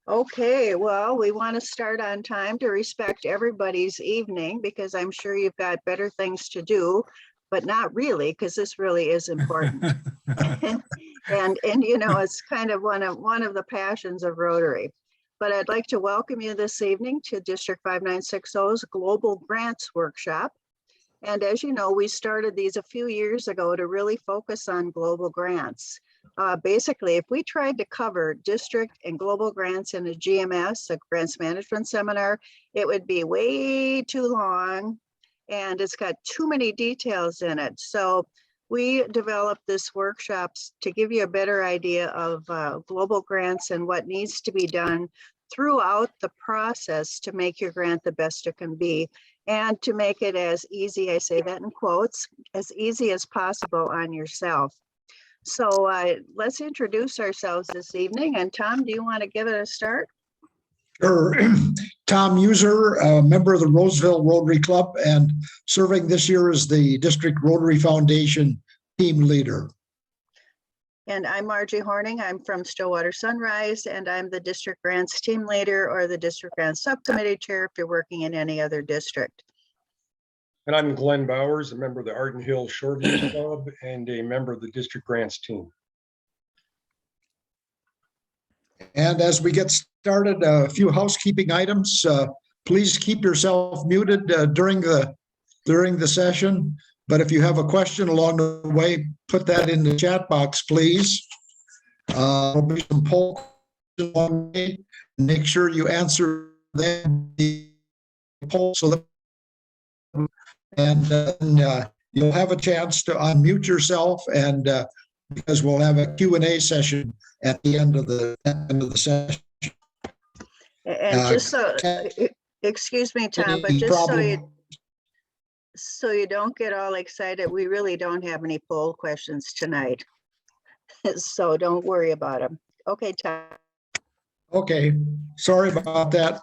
Okay, well, we want to start on time to respect everybody's evening because I'm sure you've got better things to do, but not really, because this really is important. And you know, it's kind of one of the passions of Rotary. But I'd like to welcome you this evening to District 5960's Global Grants Workshop. And as you know, we started these a few years ago to really focus on global grants. Basically, if we tried to cover district and global grants in a GMS, a grants management seminar, it would be way too long and it's got too many details in it. So we developed this workshops to give you a better idea of global grants and what needs to be done throughout the process to make your grant the best it can be, and to make it as easy, I say that in quotes, as easy as possible on yourself. So let's introduce ourselves this evening. And Tom, do you want to give it a start? Sure. Tom User, a member of the Roseville Rotary Club and serving this year as the District Rotary Foundation team leader. And I'm Margie Horning. I'm from Stillwater Sunrise, and I'm the District Grants team leader or the District Grants subcommittee chair if you're working in any other district. And I'm Glenn Bowers, a member of the Arden Hill Shoreview Club and a member of the District Grants team. And as we get started, a few housekeeping items. Please keep yourself muted during the session. But if you have a question along the way, put that in the chat box, please. There'll be some poll questions along the way. Make sure you answer them the poll so that and then you'll have a chance to unmute yourself, and because we'll have a Q&A session at the end of the session. And just so, excuse me, Tom, but just so you don't get all excited, we really don't have any poll questions tonight. So don't worry about them. Okay, Tom. Okay, sorry about that.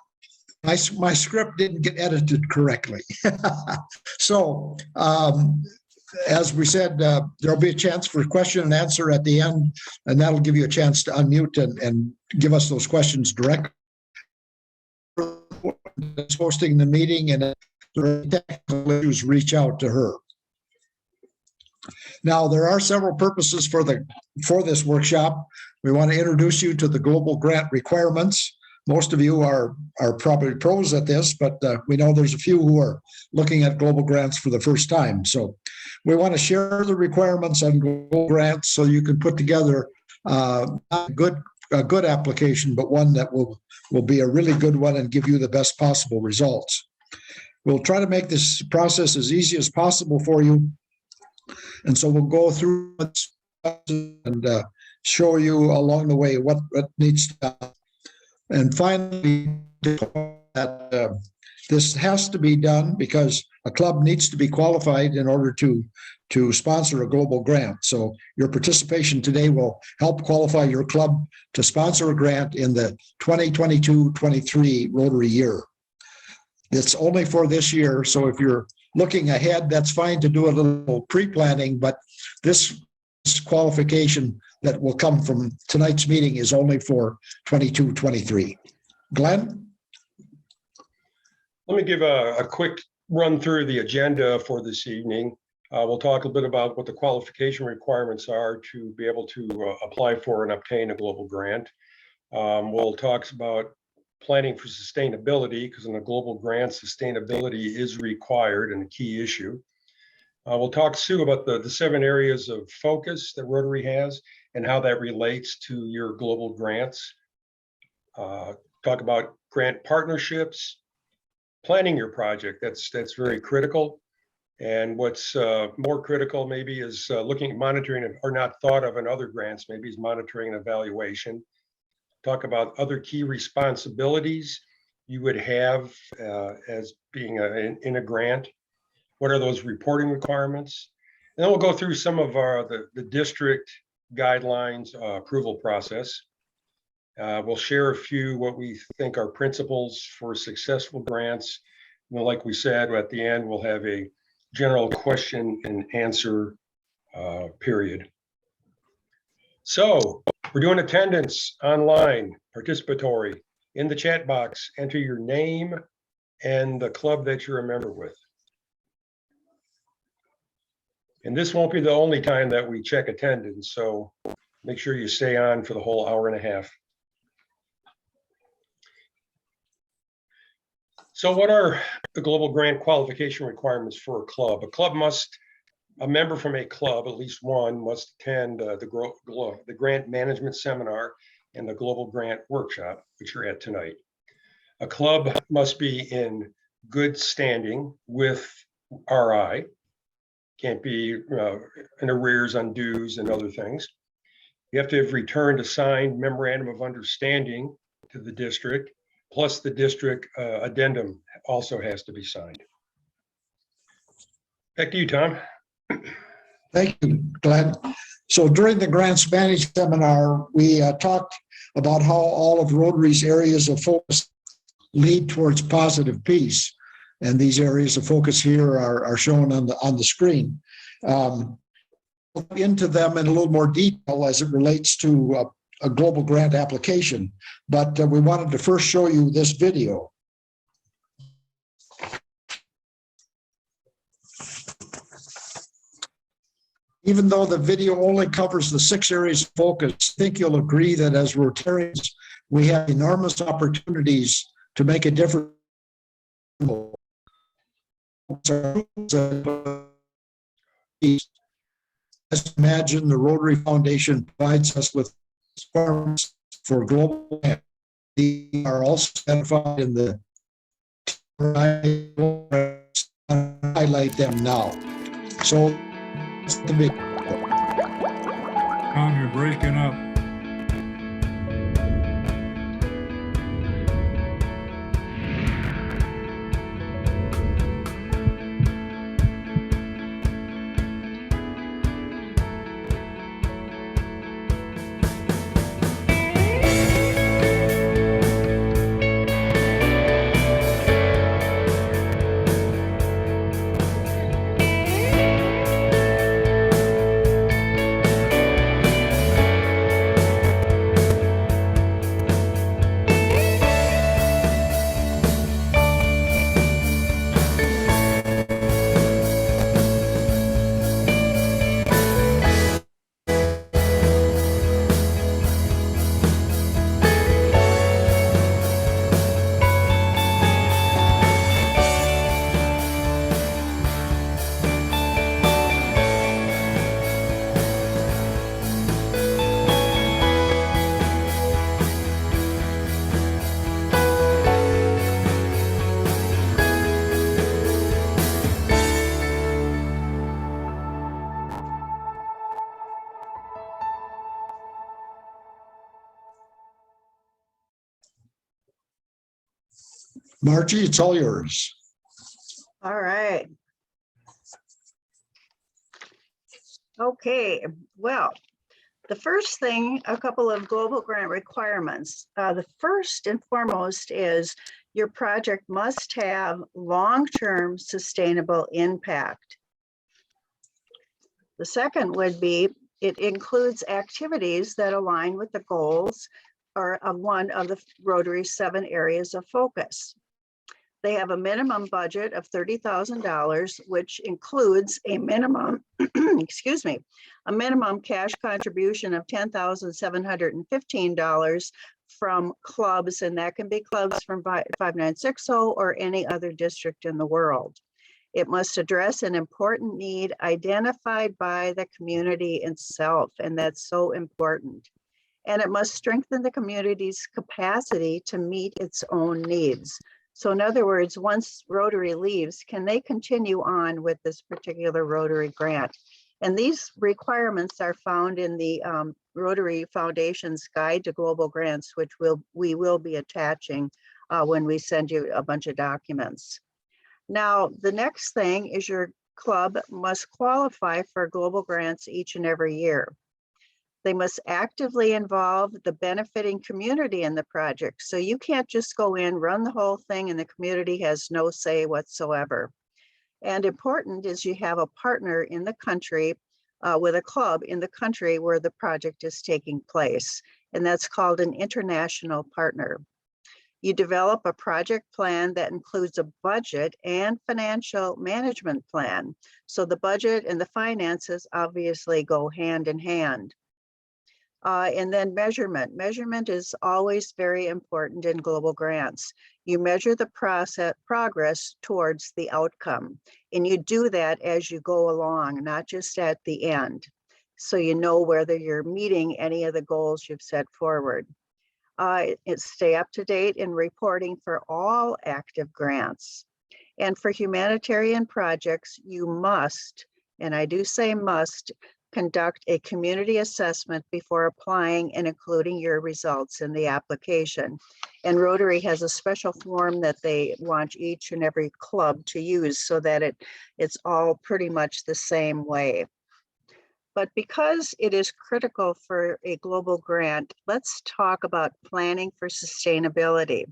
My script didn't get edited correctly. So as we said, there'll be a chance for question and answer at the end, and that'll give you a chance to unmute and give us those questions directly. Hosting the meeting, and if there are technical issues, reach out to her. Now, there are several purposes for this workshop. We want to introduce you to the global grant requirements. Most of you are probably pros at this, but we know there's a few who are looking at global grants for the first time. So we want to share the requirements on global grants so you can put together a good application, but one that will be a really good one and give you the best possible results. We'll try to make this process as easy as possible for you. And so we'll go through and show you along the way what needs to happen. And finally, that this has to be done because a club needs to be qualified in order to sponsor a global grant. So your participation today will help qualify your club to sponsor a grant in the 2022-23 Rotary year. It's only for this year, so if you're looking ahead, that's fine to do a little pre-planning, but this qualification that will come from tonight's meeting is only for 22-23. Glenn? Let me give a quick run through the agenda for this evening. We'll talk a little bit about what the qualification requirements are to be able to apply for and obtain a global grant. We'll talk about planning for sustainability, because in a global grant, sustainability is required and a key issue. We'll talk, Sue, about the 7 areas of focus that Rotary has and how that relates to your global grants. Talk about grant partnerships, planning your project. That's very critical. And what's more critical maybe is looking at monitoring or not thought of in other grants, maybe is monitoring and evaluation. Talk about other key responsibilities you would have as being in a grant. What are those reporting requirements? And then we'll go through some of the district guidelines approval process. We'll share a few what we think are principles for successful grants. And like we said, at the end, we'll have a general question and answer period. So we're doing attendance online, participatory. In the chat box, enter your name and the club that you're a member with. And this won't be the only time that we check attendance, so make sure you stay on for the whole hour and a half. So what are the global grant qualification requirements for a club? A member from a club, at least one, must attend the grant management seminar and the global grant workshop, which you're at tonight. A club must be in good standing with RI. Can't be in arrears on dues and other things. You have to have returned a signed memorandum of understanding to the district, plus the district addendum also has to be signed. Back to you, Tom. Thank you, Glenn. So during the grants management seminar, we talked about how all of Rotary's areas of focus lead towards positive peace. And these areas of focus here are shown on the screen. Into them in a little more detail as it relates to a global grant application. But we wanted to first show you this video. Even though the video only covers the 6 areas of focus, I think you'll agree that as Rotarians, we have enormous opportunities to make a difference. Let's imagine the Rotary Foundation provides us with funds for global grant. These are also identified in the highlight them now. So that's the big. Tom, you're breaking up. Margie, it's all yours. All right. Okay, well, the first thing, a couple of global grant requirements. The first and foremost is your project must have long-term sustainable impact. The second would be it includes activities that align with the goals or of one of the Rotary's 7 areas of focus. They have a minimum budget of $30,000, which includes a minimum, excuse me, a minimum cash contribution of $10,715 from clubs, and that can be clubs from 5960 or any other district in the world. It must address an important need identified by the community itself, and that's so important. And it must strengthen the community's capacity to meet its own needs. So in other words, once Rotary leaves, can they continue on with this particular Rotary grant? And these requirements are found in the Rotary Foundation's Guide to Global Grants, which we will be attaching when we send you a bunch of documents. Now, the next thing is your club must qualify for global grants each and every year. They must actively involve the benefiting community in the project. So you can't just go in, run the whole thing, and the community has no say whatsoever. And important is you have a partner in the country with a club in the country where the project is taking place. And that's called an international partner. You develop a project plan that includes a budget and financial management plan. So the budget and the finances obviously go hand in hand. And then measurement. Measurement is always very important in global grants. You measure the progress towards the outcome, and you do that as you go along, not just at the end. So you know whether you're meeting any of the goals you've set forward. Stay up to date in reporting for all active grants. And for humanitarian projects, you must, and I do say must, conduct a community assessment before applying and including your results in the application. And Rotary has a special form that they want each and every club to use so that it's all pretty much the same way. But because it is critical for a global grant, let's talk about planning for sustainability.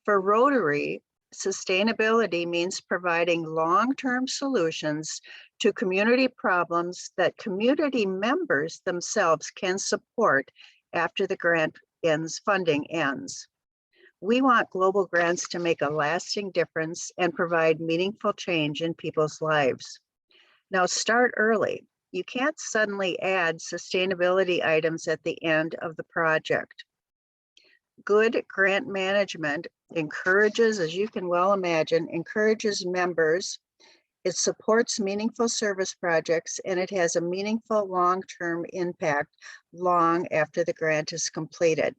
For Rotary, sustainability means providing long-term solutions to community problems that community members themselves can support after the grant funding ends. We want global grants to make a lasting difference and provide meaningful change in people's lives. Now start early. You can't suddenly add sustainability items at the end of the project. Good grant management encourages, as you can well imagine, encourages members. It supports meaningful service projects, and it has a meaningful long-term impact long after the grant is completed.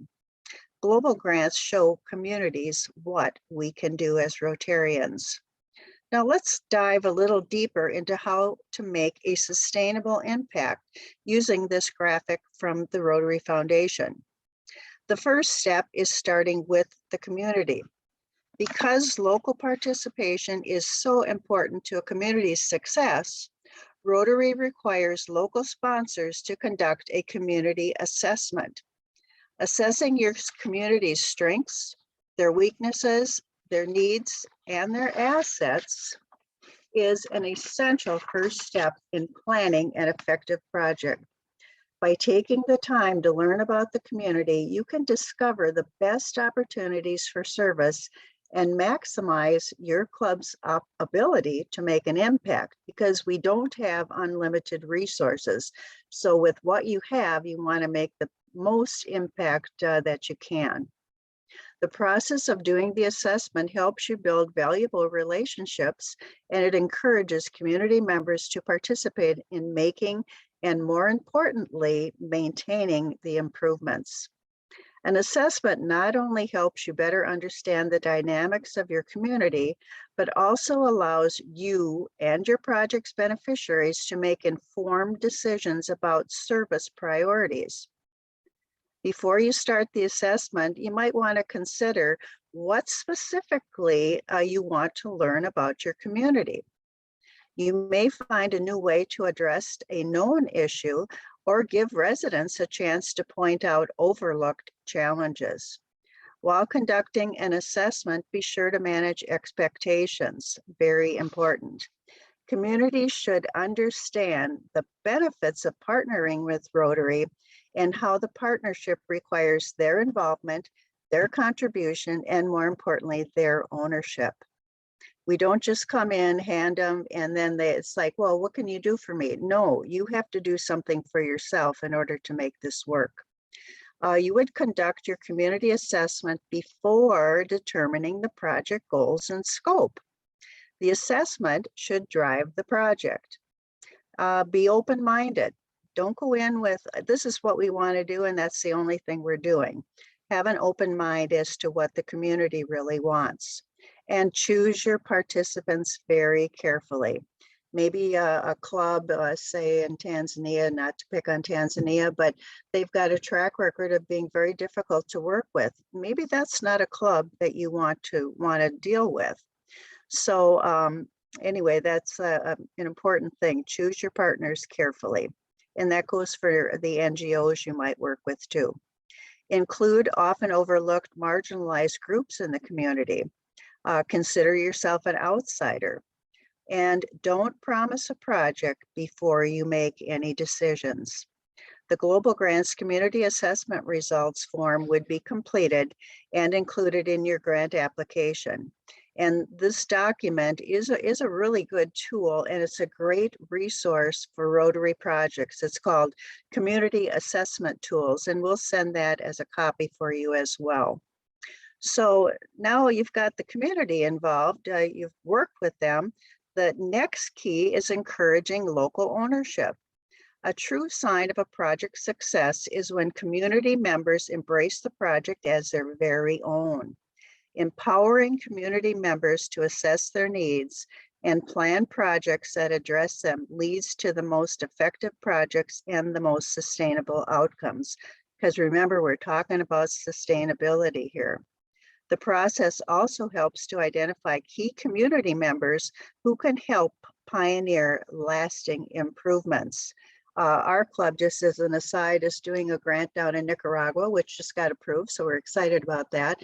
Global grants show communities what we can do as Rotarians. Now let's dive a little deeper into how to make a sustainable impact using this graphic from the Rotary Foundation. The first step is starting with the community. Because local participation is so important to a community's success, Rotary requires local sponsors to conduct a community assessment. Assessing your community's strengths, their weaknesses, their needs, and their assets is an essential first step in planning an effective project. By taking the time to learn about the community, you can discover the best opportunities for service and maximize your club's ability to make an impact, because we don't have unlimited resources. So with what you have, you want to make the most impact that you can. The process of doing the assessment helps you build valuable relationships, and it encourages community members to participate in making and, more importantly, maintaining the improvements. An assessment not only helps you better understand the dynamics of your community, but also allows you and your project's beneficiaries to make informed decisions about service priorities. Before you start the assessment, you might want to consider what specifically you want to learn about your community. You may find a new way to address a known issue or give residents a chance to point out overlooked challenges. While conducting an assessment, be sure to manage expectations, very important. Communities should understand the benefits of partnering with Rotary and how the partnership requires their involvement, their contribution, and more importantly, their ownership. We don't just come in, hand them, and then it's like, well, what can you do for me? No, you have to do something for yourself in order to make this work. You would conduct your community assessment before determining the project goals and scope. The assessment should drive the project. Be open-minded. Don't go in with, this is what we want to do, and that's the only thing we're doing. Have an open mind as to what the community really wants. And choose your participants very carefully. Maybe a club, say in Tanzania, not to pick on Tanzania, but they've got a track record of being very difficult to work with. Maybe that's not a club that you want to deal with. So anyway, that's an important thing. Choose your partners carefully. And that goes for the NGOs you might work with too. Include often overlooked marginalized groups in the community. Consider yourself an outsider. And don't promise a project before you make any decisions. The Global Grants Community Assessment Results form would be completed and included in your grant application. And this document is a really good tool, and it's a great resource for Rotary projects. It's called Community Assessment Tools, and we'll send that as a copy for you as well. So now you've got the community involved, you've worked with them. The next key is encouraging local ownership. A true sign of a project success is when community members embrace the project as their very own. Empowering community members to assess their needs and plan projects that address them leads to the most effective projects and the most sustainable outcomes. Because remember, we're talking about sustainability here. The process also helps to identify key community members who can help pioneer lasting improvements. Our club, just as an aside, is doing a grant down in Nicaragua, which just got approved, so we're excited about that.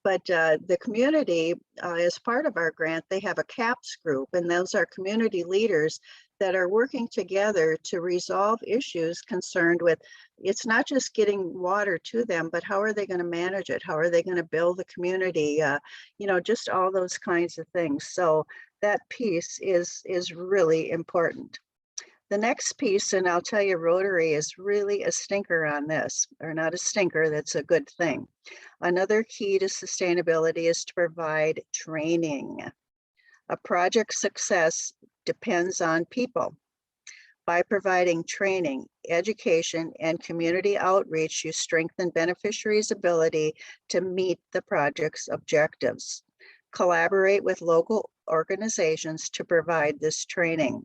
But the community, as part of our grant, they have a CAPS group, and those are community leaders that are working together to resolve issues concerned with, it's not just getting water to them, but how are they going to manage it? How are they going to build the community? Just all those kinds of things. So that piece is really important. The next piece, and I'll tell you, Rotary is really a stinker on this, or not a stinker, that's a good thing. Another key to sustainability is to provide training. A project's success depends on people. By providing training, education, and community outreach, you strengthen beneficiaries' ability to meet the project's objectives. Collaborate with local organizations to provide this training.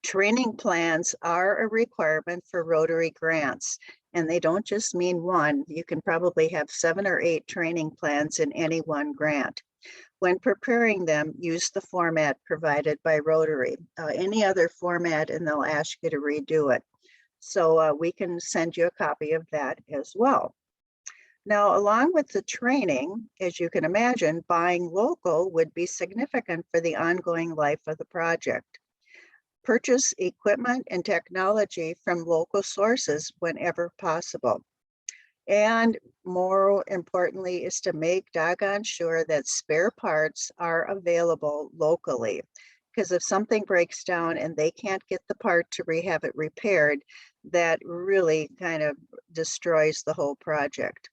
Training plans are a requirement for Rotary grants, and they don't just mean one. You can probably have 7 or 8 training plans in any one grant. When preparing them, use the format provided by Rotary. Any other format, and they'll ask you to redo it. So we can send you a copy of that as well. Now, along with the training, as you can imagine, buying local would be significant for the ongoing life of the project. Purchase equipment and technology from local sources whenever possible. And more importantly is to make doggone sure that spare parts are available locally. Because if something breaks down and they can't get the part to have it repaired, that really kind of destroys the whole project.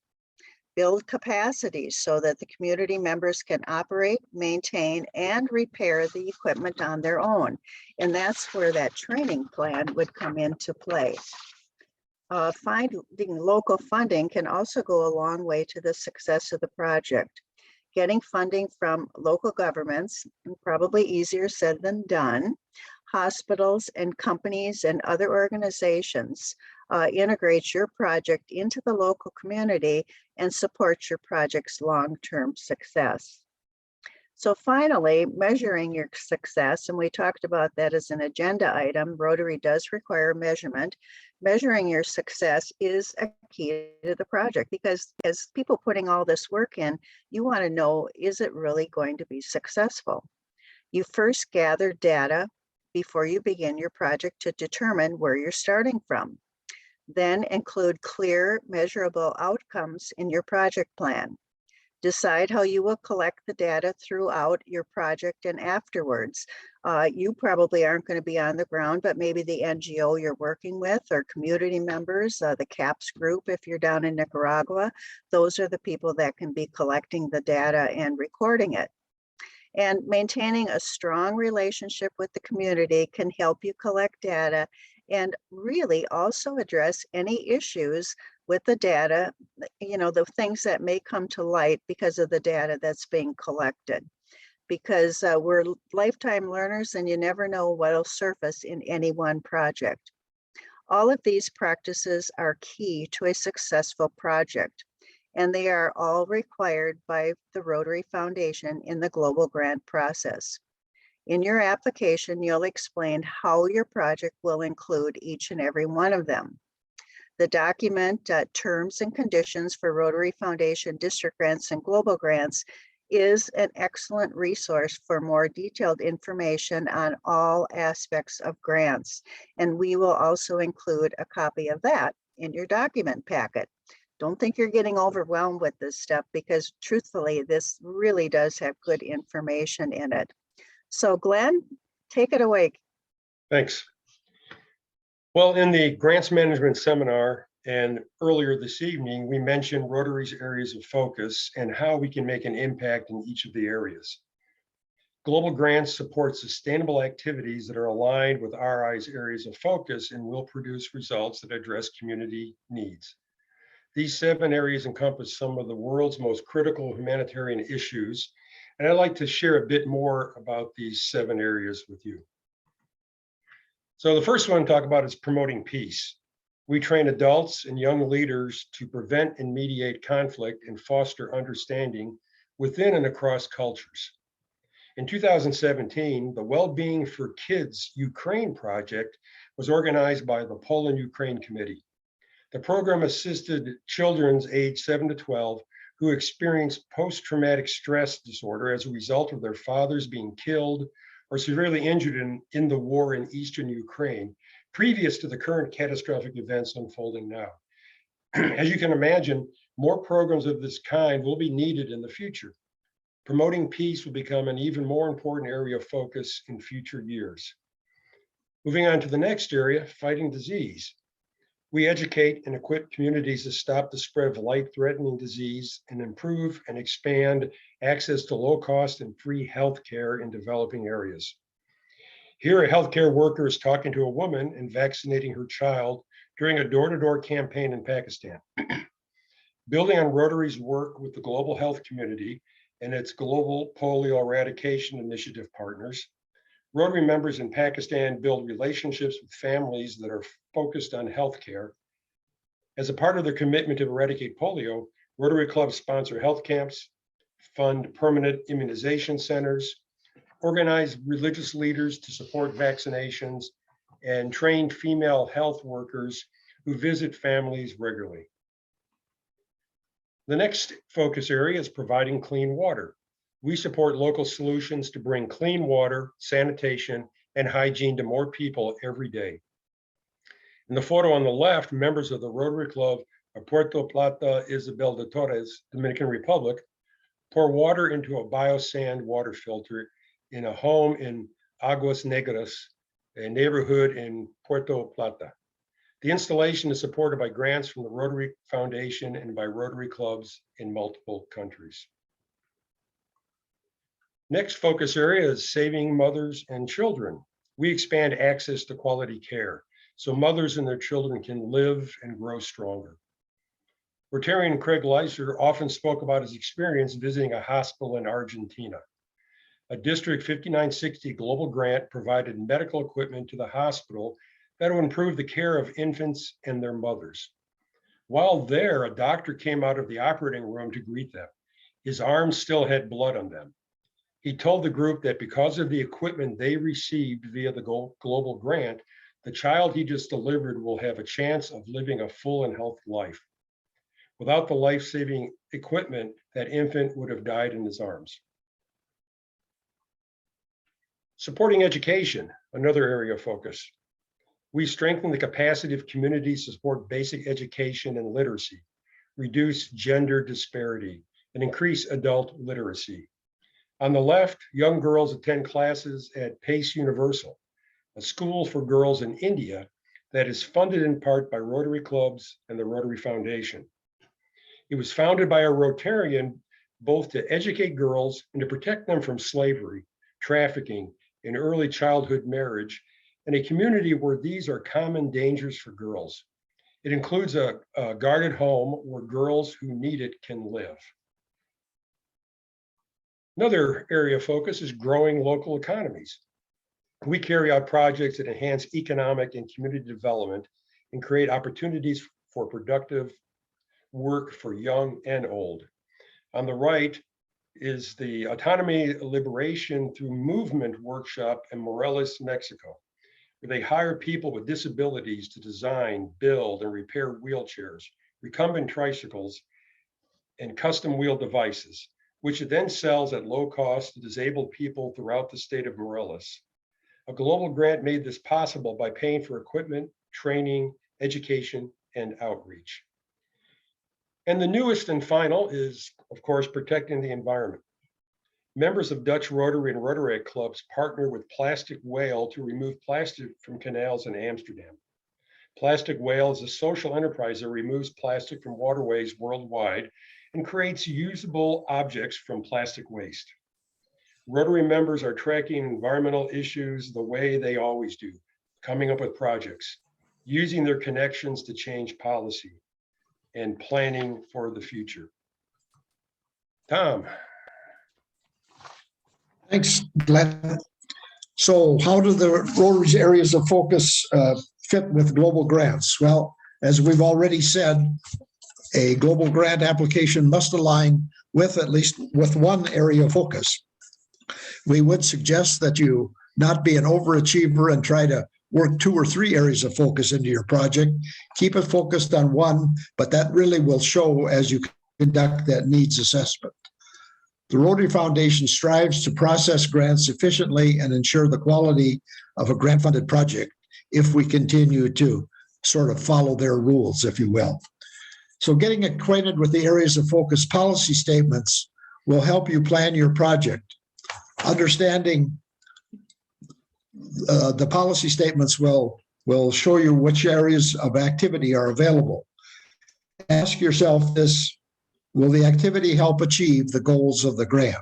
Build capacity so that the community members can operate, maintain, and repair the equipment on their own. And that's where that training plan would come into play. Finding local funding can also go a long way to the success of the project. Getting funding from local governments, probably easier said than done. Hospitals and companies and other organizations integrate your project into the local community and support your project's long-term success. So finally, measuring your success, and we talked about that as an agenda item. Rotary does require measurement. Measuring your success is a key to the project, because as people putting all this work in, you want to know, is it really going to be successful? You first gather data before you begin your project to determine where you're starting from. Then include clear, measurable outcomes in your project plan. Decide how you will collect the data throughout your project and afterwards. You probably aren't going to be on the ground, but maybe the NGO you're working with, or community members, the CAPS group, if you're down in Nicaragua, those are the people that can be collecting the data and recording it. And maintaining a strong relationship with the community can help you collect data and really also address any issues with the data, the things that may come to light because of the data that's being collected. Because we're lifetime learners, and you never know what'll surface in any one project. All of these practices are key to a successful project, and they are all required by the Rotary Foundation in the global grant process. In your application, you'll explain how your project will include each and every one of them. The document terms and conditions for Rotary Foundation district grants and global grants is an excellent resource for more detailed information on all aspects of grants. And we will also include a copy of that in your document packet. Don't think you're getting overwhelmed with this stuff, because truthfully, this really does have good information in it. So Glenn, take it away. Thanks. Well, in the grants management seminar and earlier this evening, we mentioned Rotary's areas of focus and how we can make an impact in each of the areas. Global grants support sustainable activities that are aligned with RI's areas of focus and will produce results that address community needs. These 7 areas encompass some of the world's most critical humanitarian issues, and I'd like to share a bit more about these 7 areas with you. So the first one to talk about is promoting peace. We train adults and young leaders to prevent and mediate conflict and foster understanding within and across cultures. In 2017, the Well-Being for Kids Ukraine project was organized by the Poland-Ukraine Committee. The program assisted children aged 7 to 12 who experienced post-traumatic stress disorder as a result of their fathers being killed or severely injured in the war in eastern Ukraine, previous to the current catastrophic events unfolding now. As you can imagine, more programs of this kind will be needed in the future. Promoting peace will become an even more important area of focus in future years. Moving on to the next area, fighting disease. We educate and equip communities to stop the spread of life-threatening disease and improve and expand access to low-cost and free healthcare in developing areas. Here, a healthcare worker is talking to a woman and vaccinating her child during a door-to-door campaign in Pakistan. Building on Rotary's work with the global health community and its global polio eradication initiative partners, Rotary members in Pakistan build relationships with families that are focused on healthcare. As a part of their commitment to eradicate polio, Rotary clubs sponsor health camps, fund permanent immunization centers, organize religious leaders to support vaccinations, and train female health workers who visit families regularly. The next focus area is providing clean water. We support local solutions to bring clean water, sanitation, and hygiene to more people every day. In the photo on the left, members of the Rotary Club of Puerto Plata, Isabel de Torres, Dominican Republic, pour water into a biosand water filter in a home in Aguas Negras, a neighborhood in Puerto Plata. The installation is supported by grants from the Rotary Foundation and by Rotary clubs in multiple countries. Next focus area is saving mothers and children. We expand access to quality care so mothers and their children can live and grow stronger. Rotarian Craig Leiser often spoke about his experience visiting a hospital in Argentina. A District 5960 global grant provided medical equipment to the hospital that will improve the care of infants and their mothers. While there, a doctor came out of the operating room to greet them. His arms still had blood on them. He told the group that because of the equipment they received via the global grant, the child he just delivered will have a chance of living a full and healthy life. Without the life-saving equipment, that infant would have died in his arms. Supporting education, another area of focus. We strengthen the capacity of communities to support basic education and literacy, reduce gender disparity, and increase adult literacy. On the left, young girls attend classes at Pace Universal, a school for girls in India that is funded in part by Rotary clubs and the Rotary Foundation. It was founded by a Rotarian both to educate girls and to protect them from slavery, trafficking, and early childhood marriage, in a community where these are common dangers for girls. It includes a guarded home where girls who need it can live. Another area of focus is growing local economies. We carry out projects that enhance economic and community development and create opportunities for productive work for young and old. On the right is the Autonomy Liberation Through Movement workshop in Morelos, Mexico, where they hire people with disabilities to design, build, and repair wheelchairs, recumbent tricycles, and custom wheel devices. which it then sells at low cost to disabled people throughout the state of Morelos. A global grant made this possible by paying for equipment, training, education, and outreach. And the newest and final is, of course, protecting the environment. Members of Dutch Rotary and Rotary clubs partner with Plastic Whale to remove plastic from canals in Amsterdam. Plastic Whale is a social enterprise that removes plastic from waterways worldwide and creates usable objects from plastic waste. Rotary members are tracking environmental issues the way they always do, coming up with projects, using their connections to change policy, and planning for the future. Tom. Thanks, Glenn. So how do the Rotary's areas of focus fit with global grants? Well, as we've already said, a global grant application must align with at least with one area of focus. We would suggest that you not be an overachiever and try to work 2 or 3 areas of focus into your project. Keep it focused on one, but that really will show as you conduct that needs assessment. The Rotary Foundation strives to process grants efficiently and ensure the quality of a grant-funded project if we continue to sort of follow their rules, if you will. So getting acquainted with the areas of focus policy statements will help you plan your project. Understanding the policy statements will show you which areas of activity are available. Ask yourself this: will the activity help achieve the goals of the grant?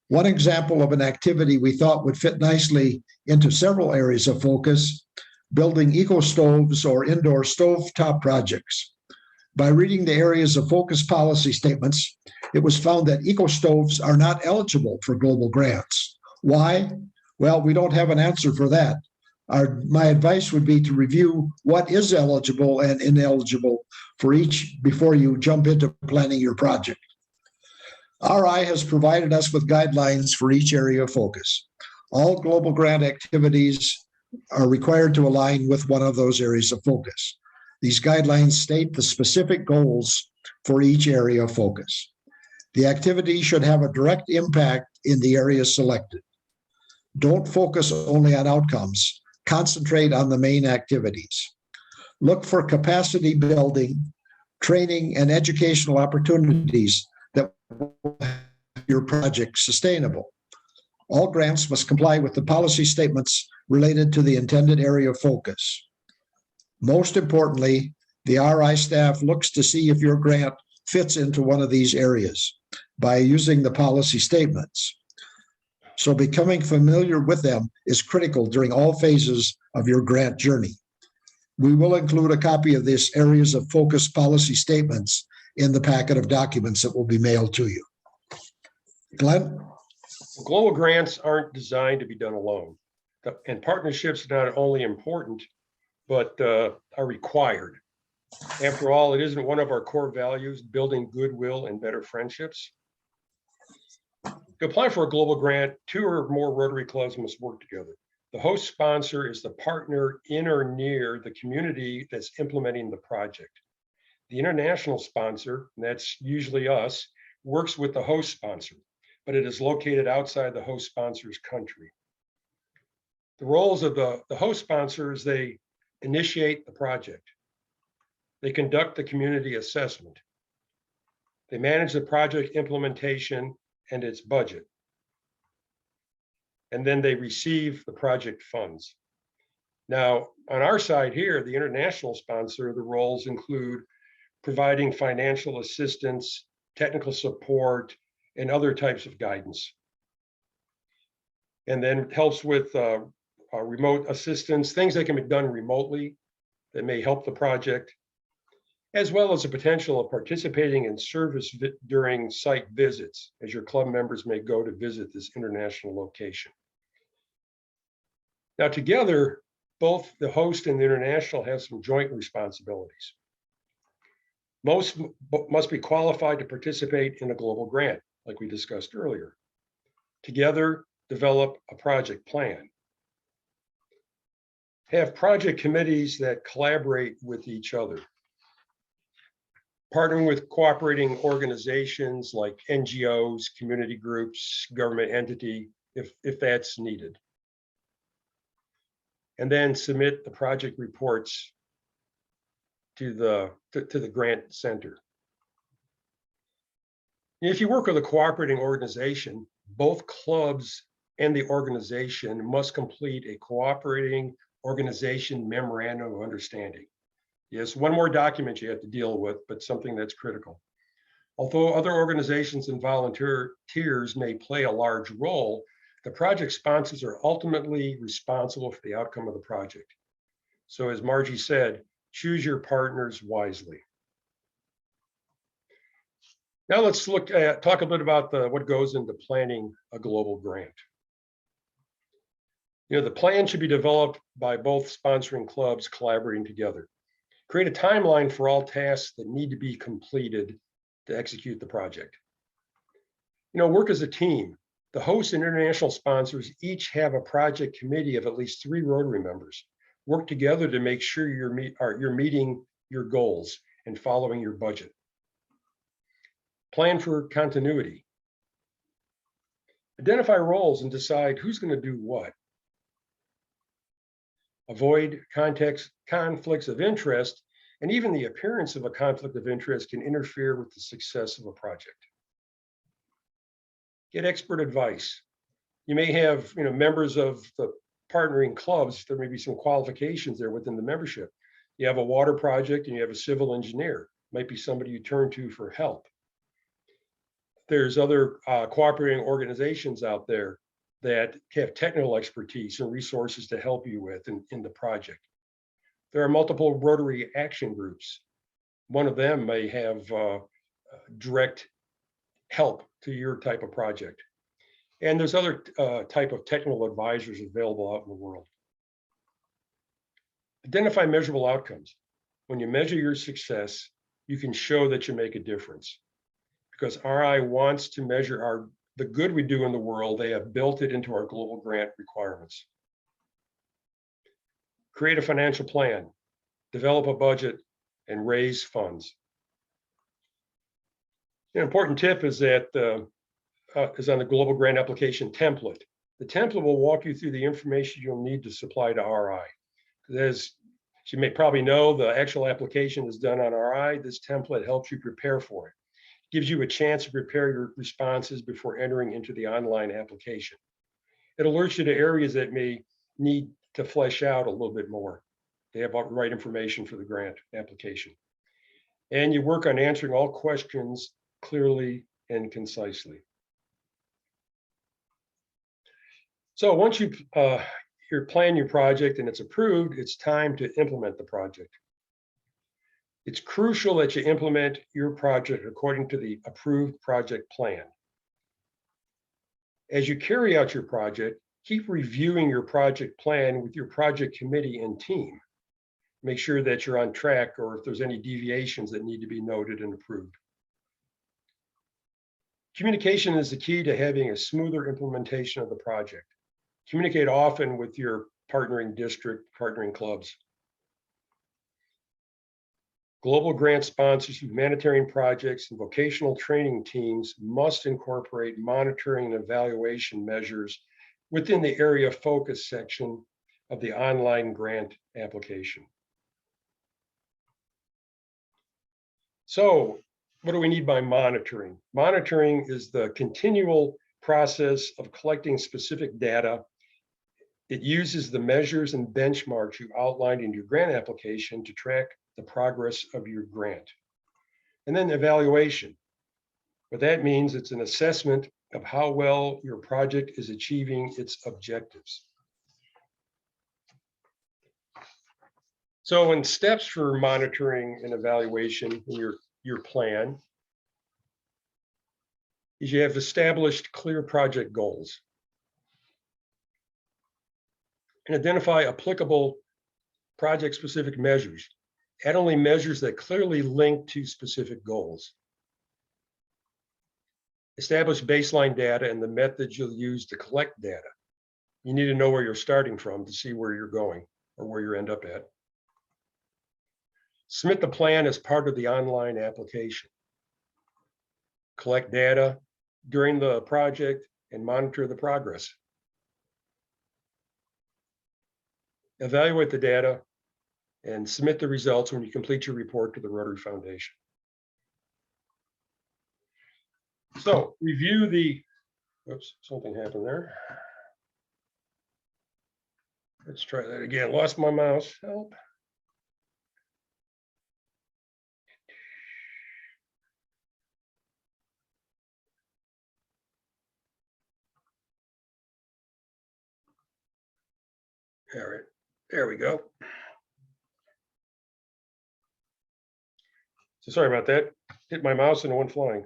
One example of an activity we thought would fit nicely into several areas of focus: building eco-stoves or indoor stovetop projects. By reading the areas of focus policy statements, it was found that eco-stoves are not eligible for global grants. Why? Well, we don't have an answer for that. My advice would be to review what is eligible and ineligible for each before you jump into planning your project. RI has provided us with guidelines for each area of focus. All global grant activities are required to align with one of those areas of focus. These guidelines state the specific goals for each area of focus. The activity should have a direct impact in the area selected. Don't focus only on outcomes. Concentrate on the main activities. Look for capacity building, training, and educational opportunities that will make your project sustainable. All grants must comply with the policy statements related to the intended area of focus. Most importantly, the RI staff looks to see if your grant fits into one of these areas by using the policy statements. So becoming familiar with them is critical during all phases of your grant journey. We will include a copy of this areas of focus policy statements in the packet of documents that will be mailed to you. Glenn? Global grants aren't designed to be done alone. And partnerships are not only important, but are required. After all, it isn't one of our core values, building goodwill and better friendships. To apply for a global grant, 2 or more Rotary clubs must work together. The host sponsor is the partner in or near the community that's implementing the project. The international sponsor, and that's usually us, works with the host sponsor, but it is located outside the host sponsor's country. The roles of the host sponsors: they initiate the project. They conduct the community assessment. They manage the project implementation and its budget. And then they receive the project funds. Now, on our side here, the international sponsor, the roles include providing financial assistance, technical support, and other types of guidance. And then it helps with remote assistance, things that can be done remotely that may help the project, as well as the potential of participating in service during site visits, as your club members may go to visit this international location. Now, together, both the host and the international have some joint responsibilities. Most must be qualified to participate in a global grant, like we discussed earlier. Together, develop a project plan. Have project committees that collaborate with each other. Partnering with cooperating organizations like NGOs, community groups, government entity, if that's needed. And then submit the project reports to the grant center. If you work with a cooperating organization, both clubs and the organization must complete a cooperating organization memorandum of understanding. Yes, one more document you have to deal with, but something that's critical. Although other organizations and volunteers may play a large role, the project sponsors are ultimately responsible for the outcome of the project. So as Margie said, choose your partners wisely. Now let's talk a bit about what goes into planning a global grant. The plan should be developed by both sponsoring clubs collaborating together. Create a timeline for all tasks that need to be completed to execute the project. Work as a team. The host and international sponsors each have a project committee of at least 3 Rotary members. Work together to make sure you're meeting your goals and following your budget. Plan for continuity. Identify roles and decide who's going to do what. Avoid conflicts of interest, and even the appearance of a conflict of interest can interfere with the success of a project. Get expert advice. You may have members of the partnering clubs. There may be some qualifications there within the membership. You have a water project and you have a civil engineer. Might be somebody you turn to for help. There's other cooperating organizations out there that have technical expertise and resources to help you with in the project. There are multiple Rotary action groups. One of them may have direct help to your type of project. And there's other type of technical advisors available out in the world. Identify measurable outcomes. When you measure your success, you can show that you make a difference. Because RI wants to measure the good we do in the world. They have built it into our global grant requirements. Create a financial plan, develop a budget, and raise funds. An important tip is that is on the global grant application template. The template will walk you through the information you'll need to supply to RI. As you may probably know, the actual application is done on RI. This template helps you prepare for it. Gives you a chance to prepare your responses before entering into the online application. It alerts you to areas that may need to flesh out a little bit more. They have the right information for the grant application. And you work on answering all questions clearly and concisely. So once you plan your project and it's approved, it's time to implement the project. It's crucial that you implement your project according to the approved project plan. As you carry out your project, keep reviewing your project plan with your project committee and team. Make sure that you're on track or if there's any deviations that need to be noted and approved. Communication is the key to having a smoother implementation of the project. Communicate often with your partnering district, partnering clubs. Global grant sponsors, humanitarian projects, and vocational training teams must incorporate monitoring and evaluation measures within the area focus section of the online grant application. So, what do we need by monitoring? Monitoring is the continual process of collecting specific data. It uses the measures and benchmarks you outlined in your grant application to track the progress of your grant. And then evaluation. What that means, it's an assessment of how well your project is achieving its objectives. So in steps for monitoring and evaluation in your plan, is you have established clear project goals and identify applicable project-specific measures. Add only measures that clearly link to specific goals. Establish baseline data and the methods you'll use to collect data. You need to know where you're starting from to see where you're going or where you end up at. Submit the plan as part of the online application. Collect data during the project and monitor the progress. Evaluate the data and submit the results when you complete your report to the Rotary Foundation. So review the, oops, something happened there. Let's try that again. Lost my mouse. Help. All right, there we go. So sorry about that. Hit my mouse and it went flying.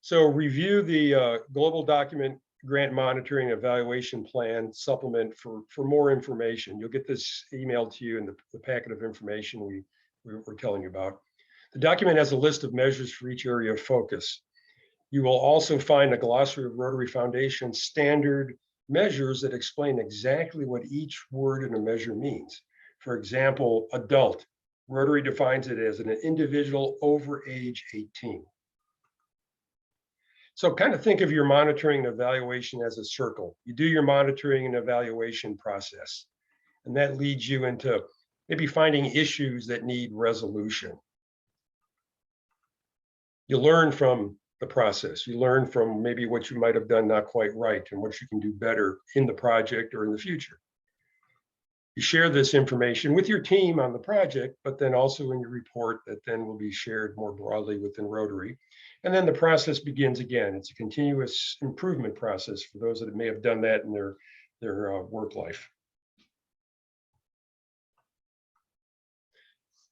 So review the global document grant monitoring evaluation plan supplement for more information. You'll get this emailed to you in the packet of information we're telling you about. The document has a list of measures for each area of focus. You will also find a glossary of Rotary Foundation standard measures that explain exactly what each word in a measure means. For example, adult. Rotary defines it as an individual over age 18. So kind of think of your monitoring and evaluation as a circle. You do your monitoring and evaluation process, and that leads you into maybe finding issues that need resolution. You learn from the process. You learn from maybe what you might have done not quite right and what you can do better in the project or in the future. You share this information with your team on the project, but then also in your report that then will be shared more broadly within Rotary. And then the process begins again. It's a continuous improvement process for those that may have done that in their work life.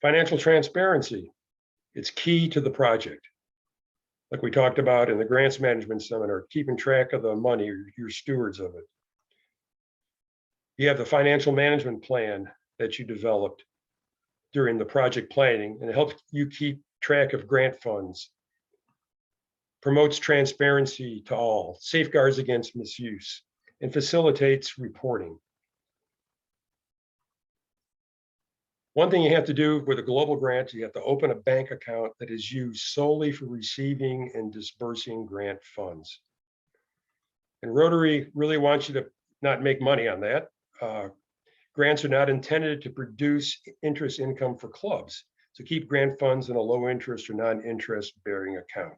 Financial transparency. It's key to the project. Like we talked about in the grants management seminar, keeping track of the money, you're stewards of it. You have the financial management plan that you developed during the project planning, and it helps you keep track of grant funds, promotes transparency to all, safeguards against misuse, and facilitates reporting. One thing you have to do with a global grant, you have to open a bank account that is used solely for receiving and dispersing grant funds. And Rotary really wants you to not make money on that. Grants are not intended to produce interest income for clubs. So keep grant funds in a low interest or non-interest bearing account.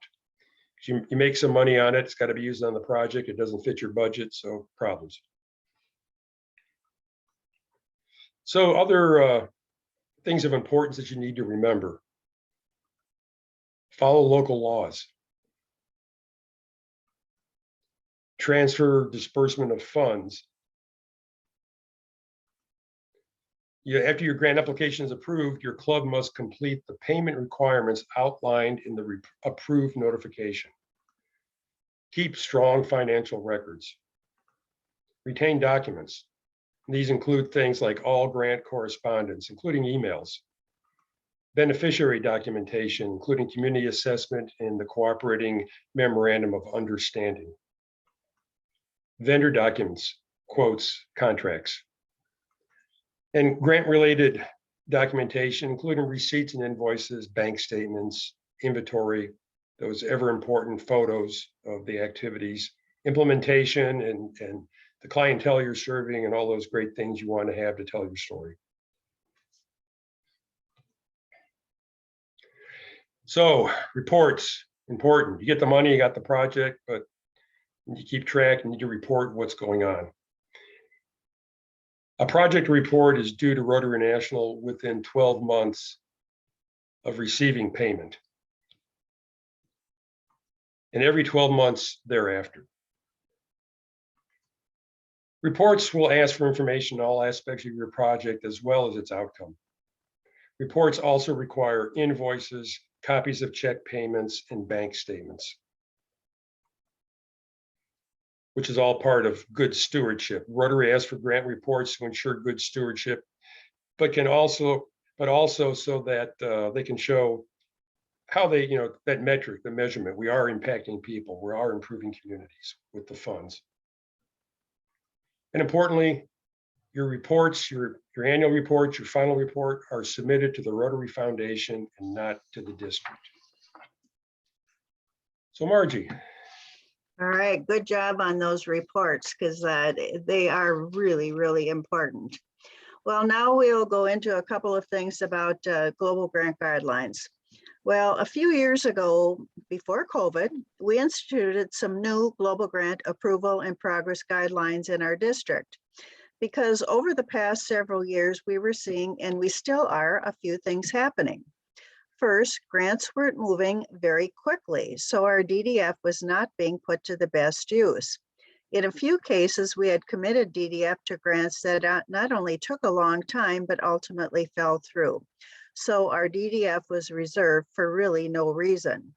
You make some money on it, it's got to be used on the project. It doesn't fit your budget, so problems. So other things of importance that you need to remember. Follow local laws. Transfer disbursement of funds. After your grant application is approved, your club must complete the payment requirements outlined in the approved notification. Keep strong financial records. Retain documents. These include things like all grant correspondence, including emails, beneficiary documentation, including community assessment and the cooperating memorandum of understanding, vendor documents, quotes, contracts, and grant-related documentation, including receipts and invoices, bank statements, inventory, those ever-important photos of the activities, implementation, and the clientele you're serving, and all those great things you want to have to tell your story. So reports, important. You get the money, you got the project, but you keep track and you need to report what's going on. A project report is due to Rotary International within 12 months of receiving payment, and every 12 months thereafter. Reports will ask for information on all aspects of your project as well as its outcome. Reports also require invoices, copies of check payments, and bank statements, which is all part of good stewardship. Rotary asks for grant reports to ensure good stewardship, but also so that they can show how they, that metric, the measurement, we are impacting people, we are improving communities with the funds. And importantly, Your reports, your annual reports, your final report are submitted to the Rotary Foundation and not to the district. So Margie. All right, good job on those reports because they are really, really important. Well, now we'll go into a couple of things about global grant guidelines. Well, a few years ago, before COVID, we instituted some new global grant approval and progress guidelines in our district. Because over the past several years, we were seeing, and we still are, a few things happening. First, grants weren't moving very quickly, so our DDF was not being put to the best use. In a few cases, we had committed DDF to grants that not only took a long time, but ultimately fell through. So our DDF was reserved for really no reason.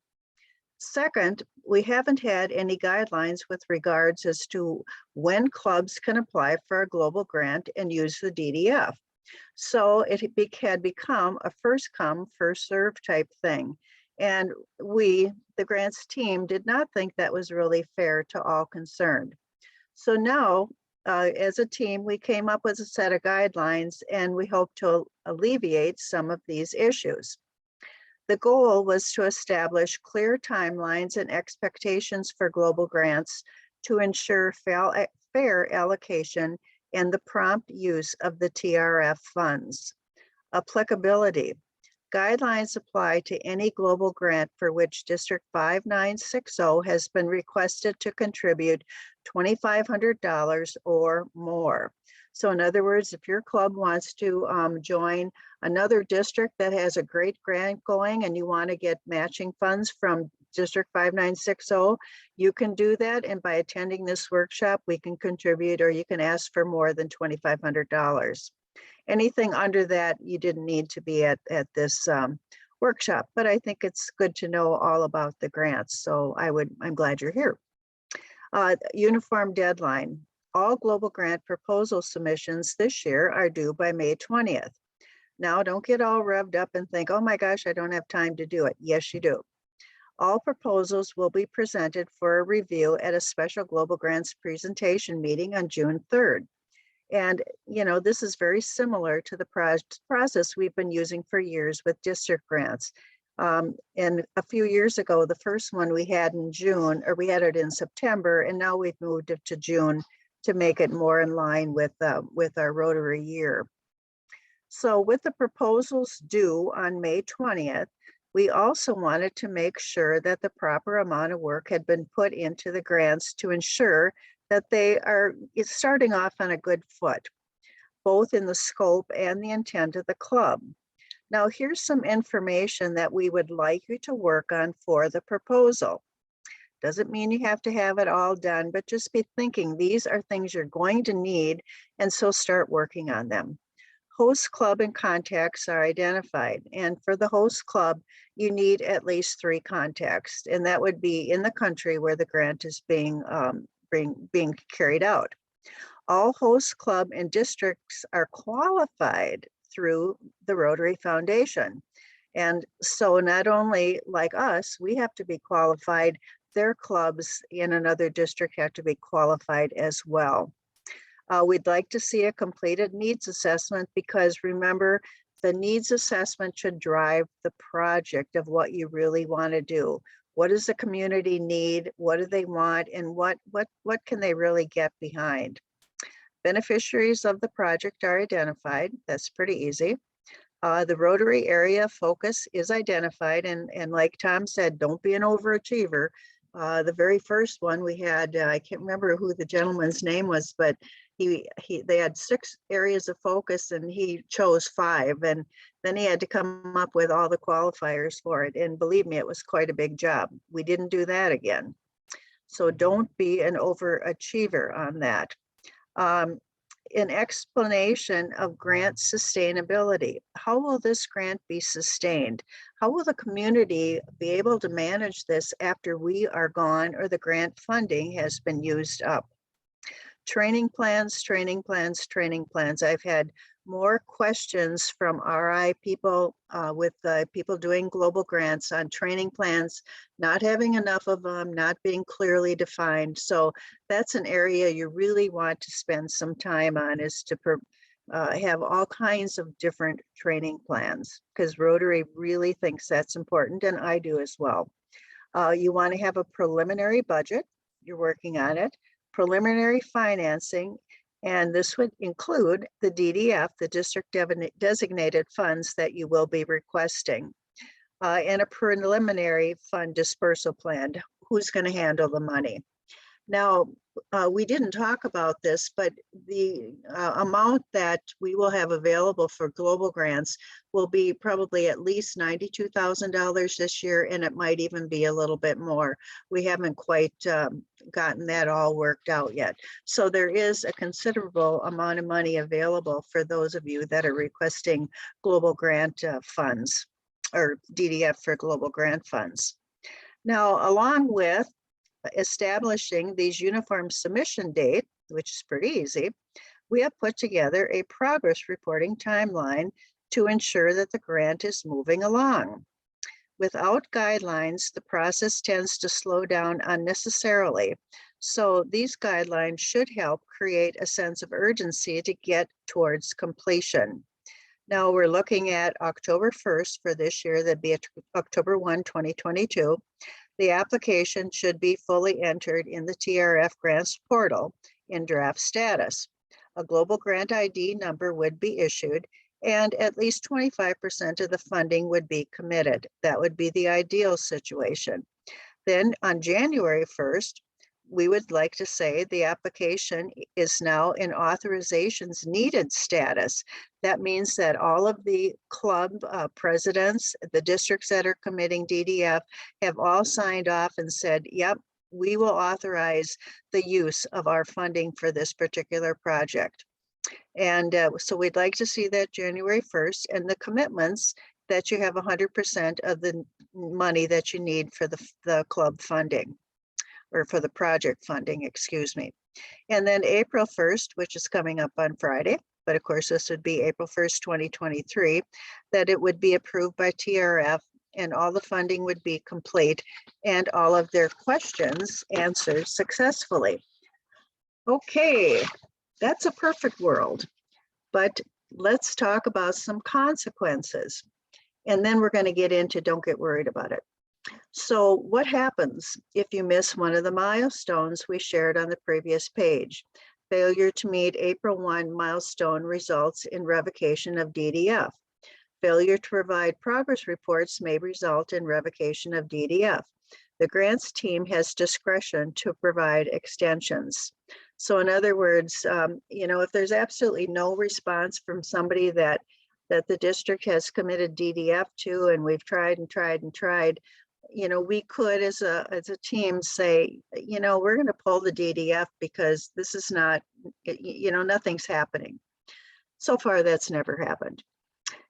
Second, we haven't had any guidelines with regards as to when clubs can apply for a global grant and use the DDF. So it had become a first come, first serve type thing. And we, the grants team, did not think that was really fair to all concerned. So now, as a team, we came up with a set of guidelines and we hope to alleviate some of these issues. The goal was to establish clear timelines and expectations for global grants to ensure fair allocation and the prompt use of the TRF funds. Applicability. Guidelines apply to any global grant for which District 5960 has been requested to contribute $2,500 or more. So in other words, if your club wants to join another district that has a great grant going and you want to get matching funds from District 5960, you can do that. And by attending this workshop, we can contribute, or you can ask for more than $2,500. Anything under that, you didn't need to be at this workshop, but I think it's good to know all about the grants. So I'm glad you're here. Uniform deadline. All global grant proposal submissions this year are due by May 20th. Now, don't get all revved up and think, oh my gosh, I don't have time to do it. Yes, you do. All proposals will be presented for a review at a special global grants presentation meeting on June 3rd. And, you know, this is very similar to the process we've been using for years with district grants. And a few years ago, the first one we had in June, or we had it in September, and now we've moved it to June to make it more in line with our Rotary year. So with the proposals due on May 20th, we also wanted to make sure that the proper amount of work had been put into the grants to ensure that they are starting off on a good foot, both in the scope and the intent of the club. Now, here's some information that we would like you to work on for the proposal. Doesn't mean you have to have it all done, but just be thinking these are things you're going to need, and so start working on them. Host club and contacts are identified, and for the host club, you need at least 3 contacts, and that would be in the country where the grant is being carried out. All host club and districts are qualified through the Rotary Foundation. And so not only like us, we have to be qualified, their clubs in another district have to be qualified as well. We'd like to see a completed needs assessment because remember, the needs assessment should drive the project of what you really want to do. What does the community need? What do they want? And what can they really get behind? Beneficiaries of the project are identified. That's pretty easy. The Rotary area focus is identified. And like Tom said, don't be an overachiever. The very first one we had, I can't remember who the gentleman's name was, but they had 6 areas of focus and he chose 5, and then he had to come up with all the qualifiers for it. And believe me, it was quite a big job. We didn't do that again. So don't be an overachiever on that. An explanation of grant sustainability. How will this grant be sustained? How will the community be able to manage this after we are gone or the grant funding has been used up? Training plans, training plans, training plans. I've had more questions from RI people with people doing global grants on training plans, not having enough of them, not being clearly defined. So that's an area you really want to spend some time on, is to have all kinds of different training plans, because Rotary really thinks that's important, and I do as well. You want to have a preliminary budget. You're working on it. Preliminary financing, and this would include the DDF, the district designated funds that you will be requesting, and a preliminary fund dispersal plan. Who's going to handle the money? Now, we didn't talk about this, but the amount that we will have available for global grants will be probably at least $92,000 this year, and it might even be a little bit more. We haven't quite gotten that all worked out yet. So there is a considerable amount of money available for those of you that are requesting global grant funds, or DDF for global grant funds. Now, along with establishing these uniform submission date, which is pretty easy, we have put together a progress reporting timeline to ensure that the grant is moving along. Without guidelines, the process tends to slow down unnecessarily. So these guidelines should help create a sense of urgency to get towards completion. Now we're looking at October 1st for this year. That'd be October 1, 2022. The application should be fully entered in the TRF grants portal in draft status. A global grant ID number would be issued, and at least 25% of the funding would be committed. That would be the ideal situation. Then on January 1st, we would like to say the application is now in authorizations needed status. That means that all of the club presidents, the districts that are committing DDF, have all signed off and said, yep, we will authorize the use of our funding for this particular project. And so we'd like to see that January 1st, and the commitments that you have 100% of the money that you need for the club funding, or for the project funding, excuse me. And then April 1st, which is coming up on Friday, but of course this would be April 1st, 2023, that it would be approved by TRF, and all the funding would be complete and all of their questions answered successfully. Okay, that's a perfect world, but let's talk about some consequences. And then we're going to get into don't get worried about it. So what happens if you miss one of the milestones we shared on the previous page? Failure to meet April 1 milestone results in revocation of DDF. Failure to provide progress reports may result in revocation of DDF. The grants team has discretion to provide extensions. So in other words, if there's absolutely no response from somebody that the district has committed DDF to, and we've tried and tried and tried, we could as a team say, we're going to pull the DDF because this is not, nothing's happening. So far, that's never happened.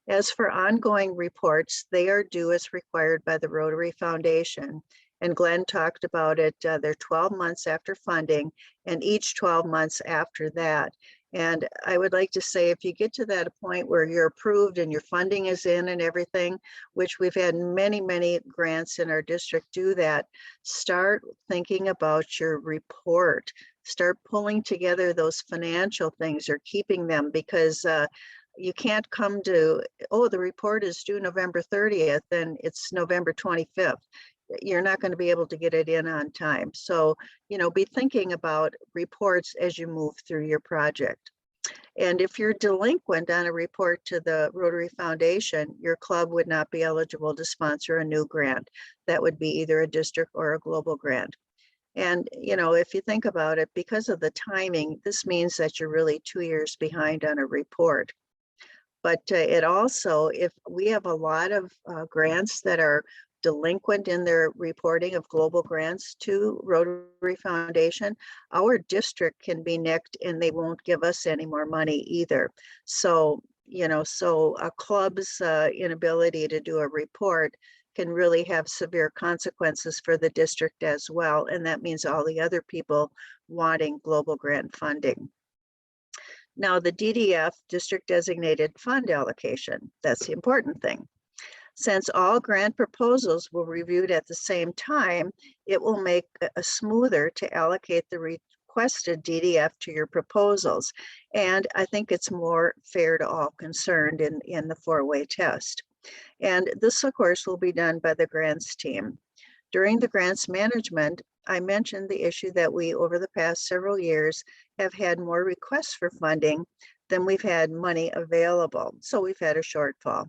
As for ongoing reports, they are due as required by the Rotary Foundation. And Glenn talked about it. They're 12 months after funding, and each 12 months after that. And I would like to say, if you get to that point where you're approved and your funding is in and everything, which we've had many, many grants in our district do that, start thinking about your report. Start pulling together those financial things or keeping them, because you can't come to, oh, the report is due November 30th and it's November 25th. You're not going to be able to get it in on time. So, be thinking about reports as you move through your project. And if you're delinquent on a report to the Rotary Foundation, your club would not be eligible to sponsor a new grant. That would be either a district or a global grant. And, if you think about it, because of the timing, this means that you're really 2 years behind on a report. But it also, if we have a lot of grants that are delinquent in their reporting of global grants to Rotary Foundation, our district can be nicked and they won't give us any more money either. So, so a club's inability to do a report can really have severe consequences for the district as well. And that means all the other people wanting global grant funding. Now, the DDF, district designated fund allocation, that's the important thing. Since all grant proposals were reviewed at the same time, it will make a smoother to allocate the requested DDF to your proposals. And I think it's more fair to all concerned in the four-way test. And this, of course, will be done by the grants team. During the grants management, I mentioned the issue that we, over the past several years, have had more requests for funding than we've had money available. So we've had a shortfall.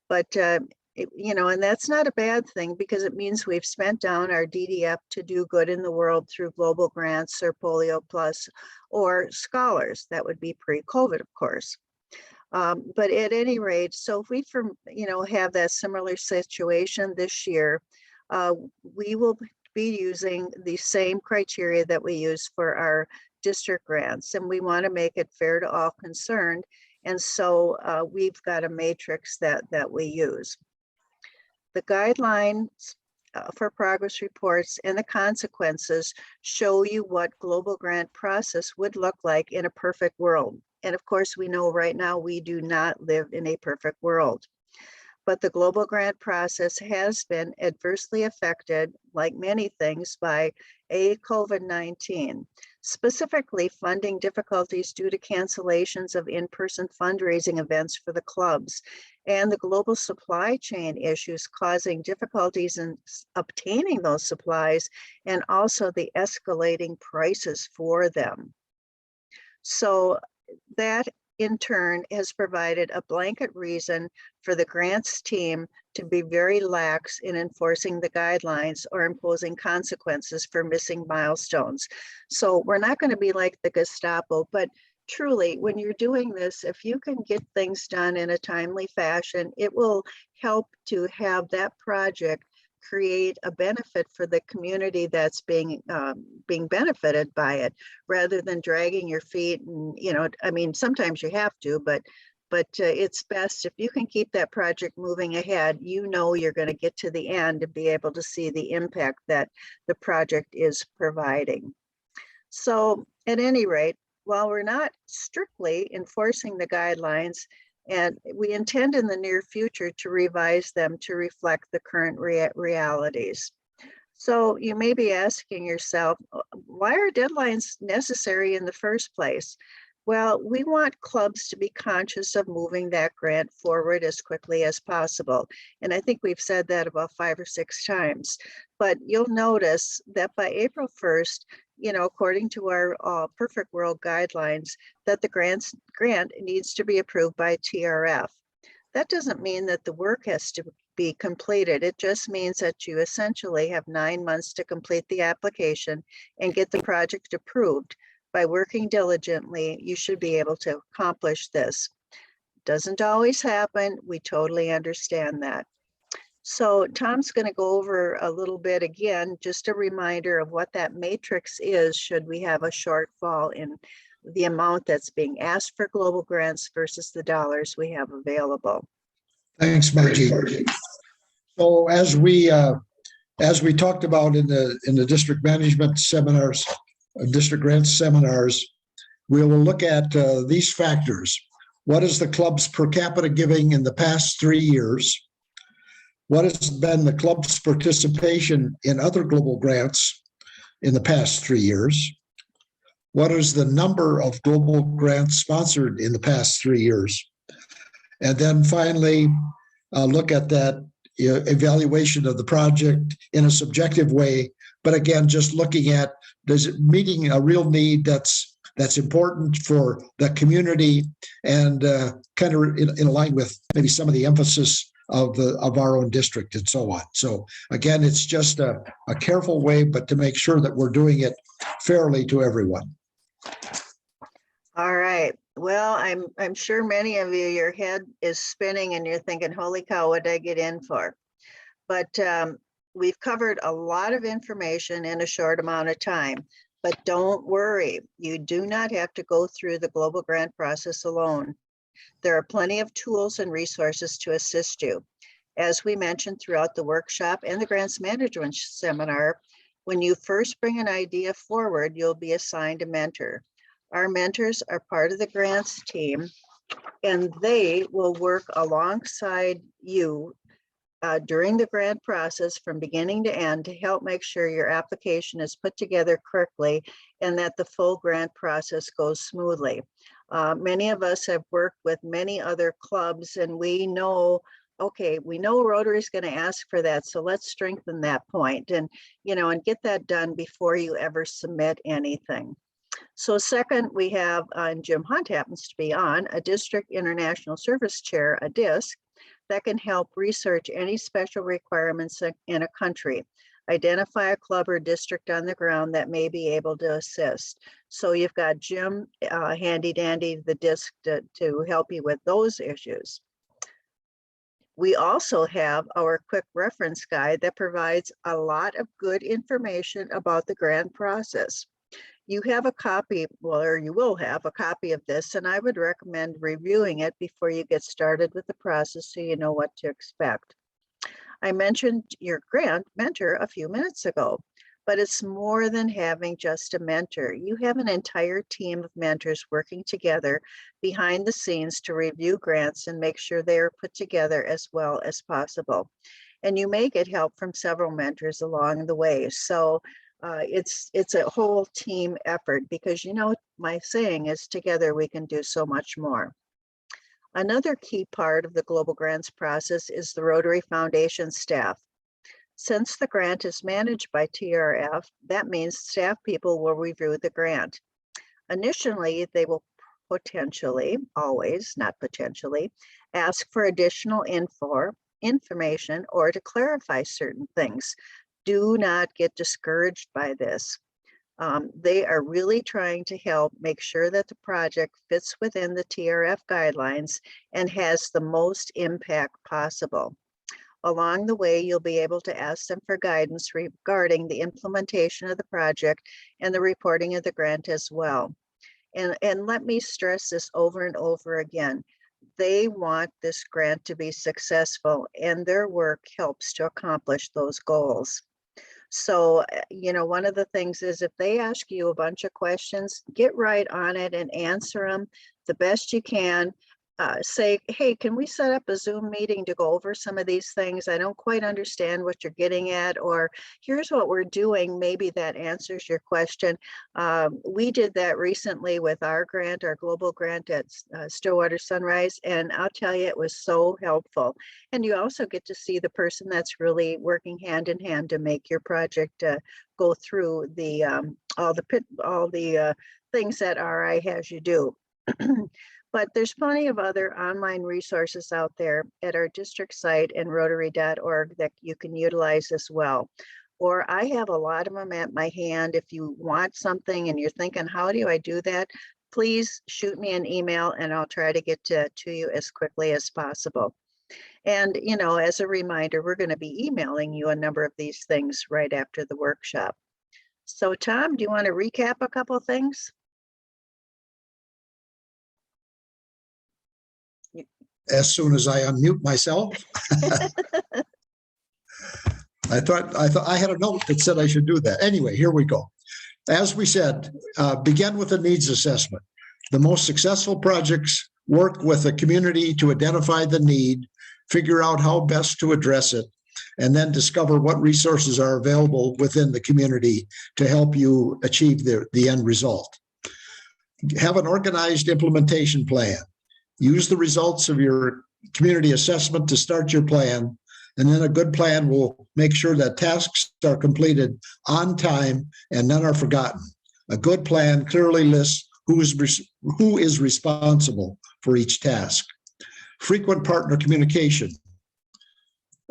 But, and that's not a bad thing because it means we've spent down our DDF to do good in the world through global grants or Polio Plus or scholars. That would be pre-COVID, of course. But at any rate, so if we, have that similar situation this year, we will be using the same criteria that we use for our district grants, and we want to make it fair to all concerned. And so we've got a matrix that we use. The guidelines for progress reports and the consequences show you what global grant process would look like in a perfect world. And of course, we know right now we do not live in a perfect world. But the global grant process has been adversely affected, like many things, by COVID-19, specifically funding difficulties due to cancellations of in-person fundraising events for the clubs, and the global supply chain issues causing difficulties in obtaining those supplies, and also the escalating prices for them. So that in turn has provided a blanket reason for the grants team to be very lax in enforcing the guidelines or imposing consequences for missing milestones. So we're not going to be like the Gestapo, but truly, when you're doing this, if you can get things done in a timely fashion, it will help to have that project create a benefit for the community that's being benefited by it, rather than dragging your feet. And sometimes you have to, but it's best if you can keep that project moving ahead. You're going to get to the end and be able to see the impact that the project is providing. So at any rate, while we're not strictly enforcing the guidelines, and we intend in the near future to revise them to reflect the current realities. So you may be asking yourself, why are deadlines necessary in the first place? Well, we want clubs to be conscious of moving that grant forward as quickly as possible. And I think we've said that about 5 or 6 times. But you'll notice that by April 1st, according to our Perfect World guidelines, that the grant needs to be approved by TRF. That doesn't mean that the work has to be completed. It just means that you essentially have 9 months to complete the application and get the project approved. By working diligently, you should be able to accomplish this. Doesn't always happen. We totally understand that. So Tom's going to go over a little bit again, just a reminder of what that matrix is should we have a shortfall in the amount that's being asked for global grants versus the dollars we have available. Thanks, Margie. So as we talked about in the district management seminars, district grants seminars, we will look at these factors. What is the club's per capita giving in the past 3 years? What has been the club's participation in other global grants in the past 3 years? What is the number of global grants sponsored in the past 3 years? And then finally, look at that evaluation of the project in a subjective way. But again, just looking at, does it meeting a real need that's important for the community, and kind of in line with maybe some of the emphasis of our own district and so on. So again, it's just a careful way, but to make sure that we're doing it fairly to everyone. All right. Well, I'm sure many of you, your head is spinning and you're thinking, holy cow, what did I get in for? But we've covered a lot of information in a short amount of time. But don't worry, you do not have to go through the global grant process alone. There are plenty of tools and resources to assist you. As we mentioned throughout the workshop and the grants management seminar, when you first bring an idea forward, you'll be assigned a mentor. Our mentors are part of the grants team, and they will work alongside you during the grant process from beginning to end to help make sure your application is put together correctly and that the full grant process goes smoothly. Many of us have worked with many other clubs, and we know, okay, we know Rotary is going to ask for that, so let's strengthen that point and, and get that done before you ever submit anything. So second, we have, and Jim Hunt happens to be on, a District International Service Chair, a DISC, that can help research any special requirements in a country, identify a club or district on the ground that may be able to assist. So you've got Jim handy dandy, the DISC, to help you with those issues. We also have our quick reference guide that provides a lot of good information about the grant process. You have a copy, well, or you will have a copy of this, and I would recommend reviewing it before you get started with the process so you know what to expect. I mentioned your grant mentor a few minutes ago, but it's more than having just a mentor. You have an entire team of mentors working together behind the scenes to review grants and make sure they are put together as well as possible. And you may get help from several mentors along the way. So it's a whole team effort because, my saying is together we can do so much more. Another key part of the global grants process is the Rotary Foundation staff. Since the grant is managed by TRF, that means staff people will review the grant. Initially, they will potentially, always, not potentially, ask for additional information or to clarify certain things. Do not get discouraged by this. They are really trying to help make sure that the project fits within the TRF guidelines and has the most impact possible. Along the way, you'll be able to ask them for guidance regarding the implementation of the project and the reporting of the grant as well. And let me stress this over and over again. They want this grant to be successful, and their work helps to accomplish those goals. So, one of the things is if they ask you a bunch of questions, get right on it and answer them the best you can. Say, hey, can we set up a Zoom meeting to go over some of these things? I don't quite understand what you're getting at, or here's what we're doing. Maybe that answers your question. We did that recently with our grant, our global grant at Stillwater Sunrise, and I'll tell you, it was so helpful. And you also get to see the person that's really working hand in hand to make your project go through the all the things that RI has you do. But there's plenty of other online resources out there at our district site and rotary.org that you can utilize as well. Or I have a lot of them at my hand. If you want something and you're thinking, how do I do that? Please shoot me an email and I'll try to get to you as quickly as possible. And, as a reminder, we're going to be emailing you a number of these things right after the workshop. So Tom, do you want to recap a couple things? As soon as I unmute myself. I thought I had a note that said I should do that. Anyway, here we go. As we said, begin with a needs assessment. The most successful projects work with the community to identify the need, figure out how best to address it, and then discover what resources are available within the community to help you achieve the end result. Have an organized implementation plan. Use the results of your community assessment to start your plan, and then a good plan will make sure that tasks are completed on time and none are forgotten. A good plan clearly lists who is responsible for each task. Frequent partner communication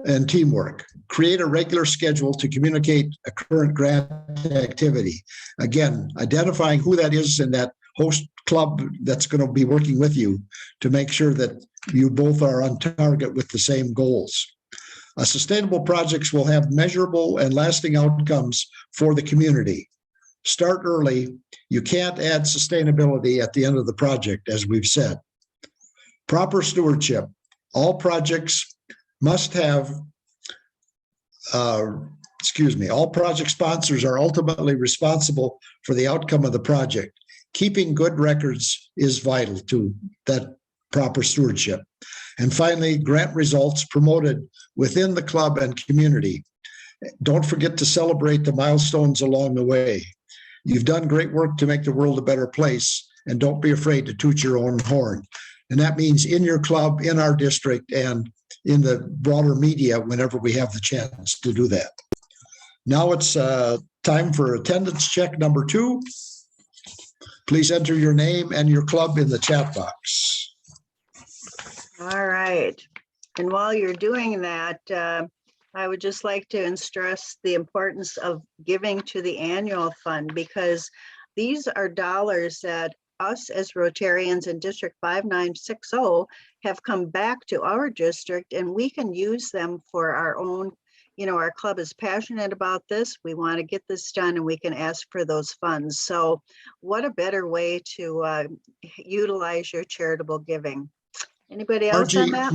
and teamwork. Create a regular schedule to communicate a current grant activity. Again, identifying who that is in that host club that's going to be working with you to make sure that you both are on target with the same goals. Sustainable projects will have measurable and lasting outcomes for the community. Start early. You can't add sustainability at the end of the project, as we've said. Proper stewardship. All projects must have, all project sponsors are ultimately responsible for the outcome of the project. keeping good records is vital to that proper stewardship. And finally, grant results promoted within the club and community. Don't forget to celebrate the milestones along the way. You've done great work to make the world a better place, and don't be afraid to toot your own horn. And that means in your club, in our district, and in the broader media whenever we have the chance to do that. Now it's time for attendance check number 2. Please enter your name and your club in the chat box. All right. And while you're doing that, I would just like to stress the importance of giving to the annual fund, because these are dollars that us as Rotarians in District 5960 have come back to our district, and we can use them for our own, our club is passionate about this. We want to get this done, and we can ask for those funds. So what a better way to utilize your charitable giving. Anybody else on that?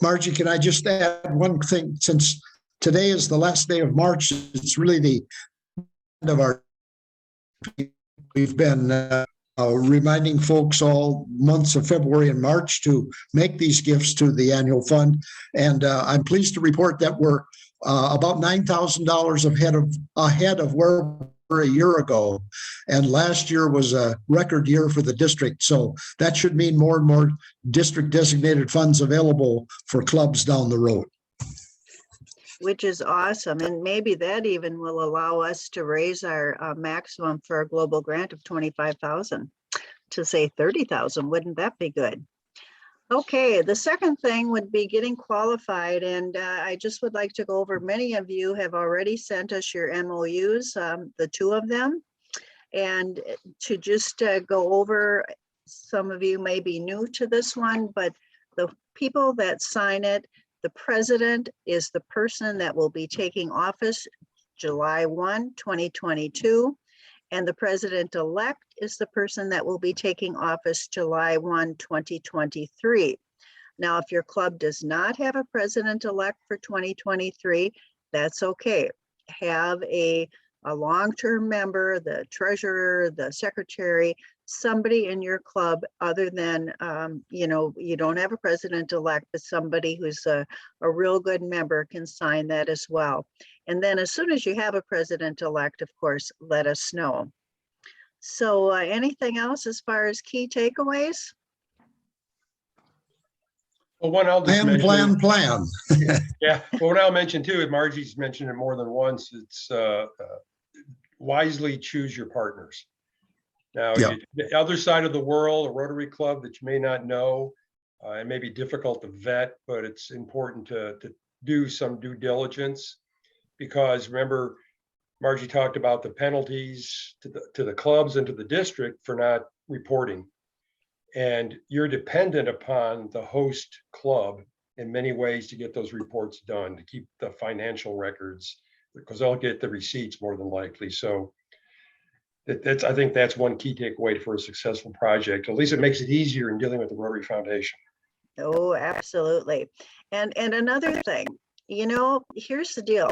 Margie, can I just add one thing? Since today is the last day of March, it's really the end of our, we've been reminding folks all months of February and March to make these gifts to the annual fund. And I'm pleased to report that we're about $9,000 ahead of where we were a year ago. And last year was a record year for the district. So that should mean more and more district designated funds available for clubs down the road. Which is awesome. And maybe that even will allow us to raise our maximum for a global grant of 25,000 to say 30,000. Wouldn't that be good? Okay, the second thing would be getting qualified. And I just would like to go over, many of you have already sent us your MOUs, the 2 of them. And to just go over, some of you may be new to this one, but the people that sign it, the president is the person that will be taking office July 1, 2022. And the president-elect is the person that will be taking office July 1, 2023. Now, if your club does not have a president-elect for 2023, that's okay. Have a long-term member, the treasurer, the secretary, somebody in your club other than, you don't have a president-elect, but somebody who's a real good member can sign that as well. And then as soon as you have a president-elect, of course, let us know. So anything else as far as key takeaways? Well, one I'll just mention. Plan. Yeah, well, what I'll mention too, and Margie's mentioned it more than once, it's wisely choose your partners. Now, the other side of the world, a Rotary Club that you may not know, it may be difficult to vet, but it's important to do some due diligence, because remember, Margie talked about the penalties to the clubs and to the district for not reporting. And you're dependent upon the host club in many ways to get those reports done, to keep the financial records, because they'll get the receipts more than likely. So I think that's one key takeaway for a successful project. At least it makes it easier in dealing with the Rotary Foundation. Oh, absolutely. And another thing, here's the deal.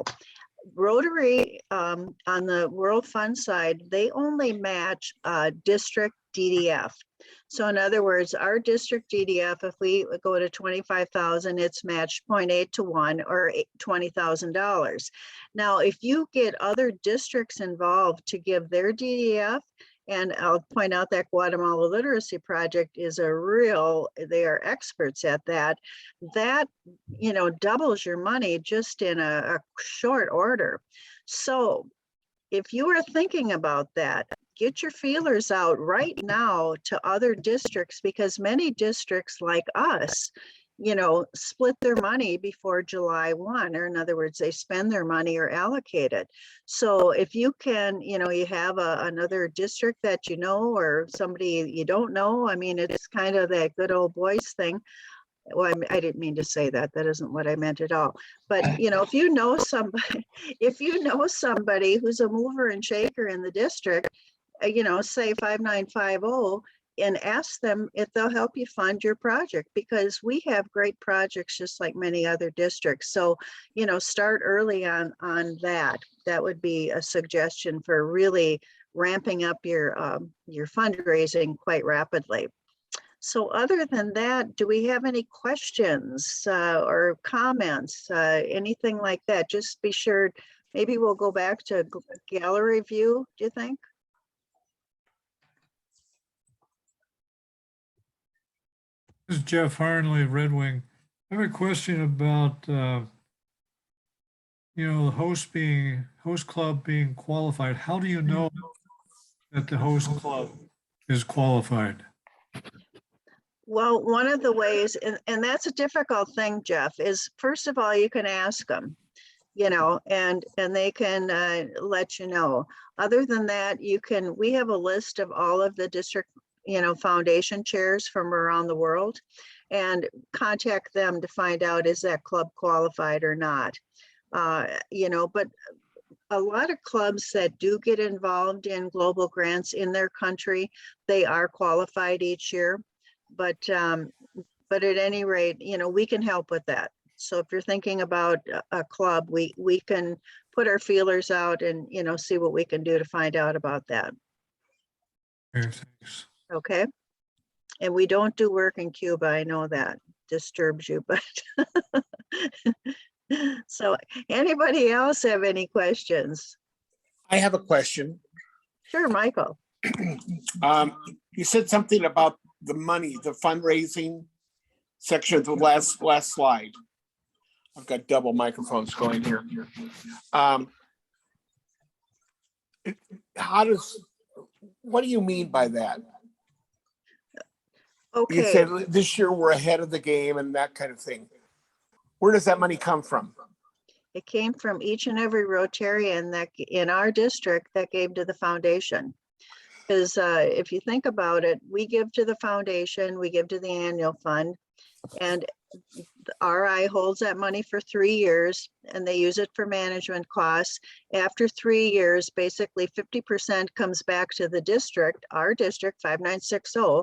Rotary on the World Fund side, they only match district DDF. So in other words, our district DDF, if we go to 25,000, it's matched 0.8 to 1 or $20,000. Now, if you get other districts involved to give their DDF, and I'll point out that Guatemala Literacy Project is they are experts at that, doubles your money just in a short order. So if you are thinking about that, get your feelers out right now to other districts, because many districts like us, split their money before July 1, or in other words, they spend their money or allocate it. So if you can, you have another district that or somebody you don't know, I mean, it's kind of that good old boys thing. Well, I didn't mean to say that. That isn't what I meant at all. But, if you know somebody who's a mover and shaker in the district, say 5950, and ask them if they'll help you fund your project, because we have great projects just like many other districts. So, start early on that. That would be a suggestion for really ramping up your fundraising quite rapidly. So other than that, do we have any questions or comments, anything like that? Just be sure, maybe we'll go back to gallery view, do you think? This is Jeff Harnley, Red Wing. I have a question about, the host club being qualified. How do you know that the host club is qualified? Well, one of the ways, and that's a difficult thing, Jeff, is first of all, you can ask them, and they can let you know. Other than that, we have a list of all of the district, foundation chairs from around the world, and contact them to find out, is that club qualified or not? But a lot of clubs that do get involved in global grants in their country, they are qualified each year. But at any rate, we can help with that. So if you're thinking about a club, we can put our feelers out and, see what we can do to find out about that. Okay, thanks. Okay. And we don't do work in Cuba. I know that disturbs you, but so anybody else have any questions? I have a question. Sure, Michael. You said something about the money, the fundraising section of the last slide. I've got double microphones going here. What do you mean by that? Okay. You said this year we're ahead of the game and that kind of thing. Where does that money come from? It came from each and every Rotarian that in our district that gave to the foundation. Because if you think about it, we give to the foundation, we give to the annual fund, and RI holds that money for 3 years and they use it for management costs. After 3 years, basically 50% comes back to the district, our district 5960.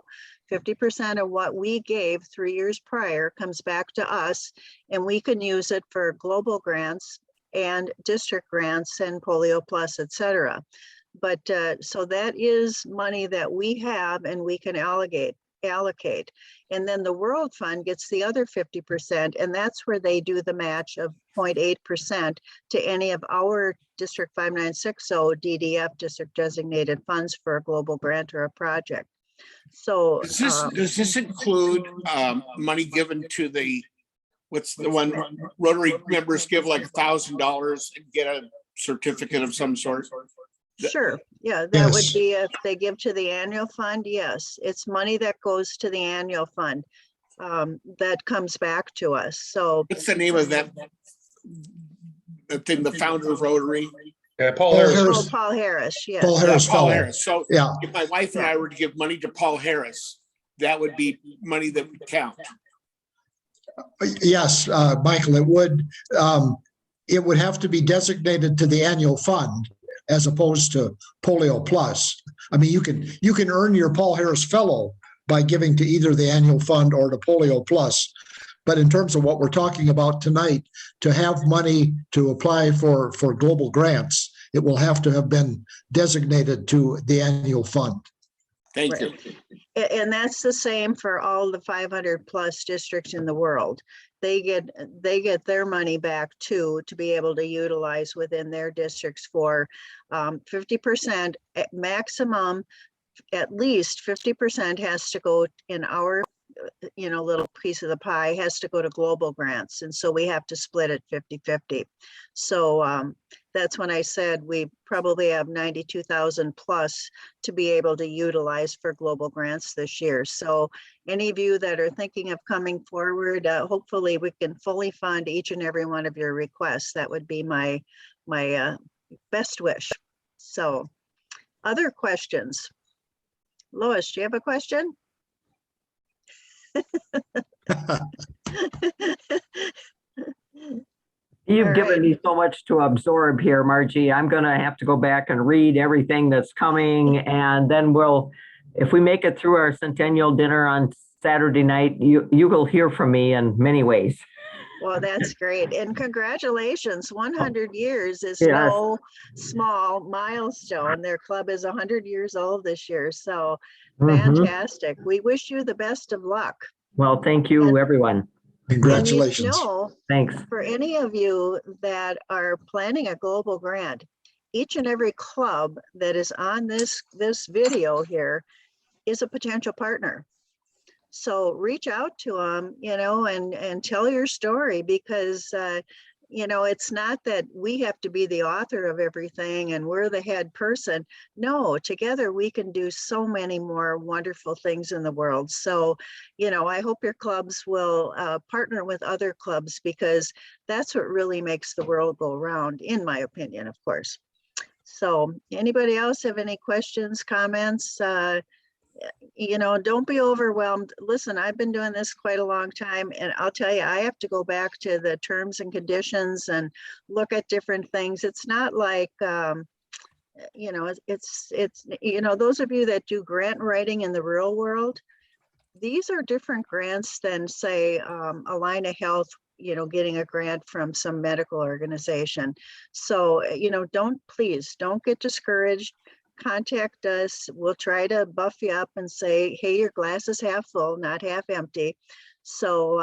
50% of what we gave 3 years prior comes back to us, and we can use it for global grants and district grants and Polio Plus, etc. But so that is money that we have and we can allocate. And then the World Fund gets the other 50%, and that's where they do the match of 0.8% to any of our District 5960 DDF district designated funds for a global grant or a project. So Does this include money given to what's the one Rotary members give like $1,000 and get a certificate of some sort? sure, yeah, that would Yes. be if they give to the annual fund. Yes, it's money that goes to the annual fund that comes back to us. So What's the name of that thing, the founder of Rotary? Yeah, Paul Paul Harris. Harris. Paul Harris, yes. Paul Harris Paul Fellow. Harris. So Yeah, if my wife and I were to give money to Paul Harris, that would be money that would count. yes, Michael, it would have to be designated to the annual fund as opposed to Polio Plus. I mean, you can earn your Paul Harris Fellow by giving to either the annual fund or the Polio Plus. But in terms of what we're talking about tonight, to have money to apply for global grants, it will have to have been designated to the annual fund. Thank you. And that's the same for all the 500 plus districts in the world. They get their money back too, to be able to utilize within their districts for 50% at maximum. At least 50% has to go in our little piece of the pie, has to go to global grants. And so we have to split it 50-50. So that's when I said we probably have 92,000 plus to be able to utilize for global grants this year. So any of you that are thinking of coming forward, hopefully we can fully fund each and every one of your requests. That would be my best wish. So other questions? Lois, do you have a question? You've All given right. me so much to absorb here, Margie. I'm going to have to go back and read everything that's coming. And then if we make it through our centennial dinner on Saturday night, you will hear from me in many ways. Well, that's great. And congratulations, 100 years is Yes. no small milestone. Their club is 100 years old this year. So Mhm. fantastic. We wish you the best of luck. Well, thank you, everyone. And you Congratulations. know, Thanks. for any of you that are planning a global grant, each and every club that is on this video here is a potential partner. So reach out to them, and tell your story, because, it's not that we have to be the author of everything and we're the head person. No, together we can do so many more wonderful things in the world. So, I hope your clubs will partner with other clubs, because that's what really makes the world go round, in my opinion, of course. So anybody else have any questions, comments? Don't be overwhelmed. Listen, I've been doing this quite a long time, and I'll tell you, I have to go back to the terms and conditions and look at different things. It's not like, those of you that do grant writing in the real world, these are different grants than, say, a line of health, getting a grant from some medical organization. So, please don't get discouraged. Contact us. We'll try to buff you up and say, hey, your glass is half full, not half empty. So,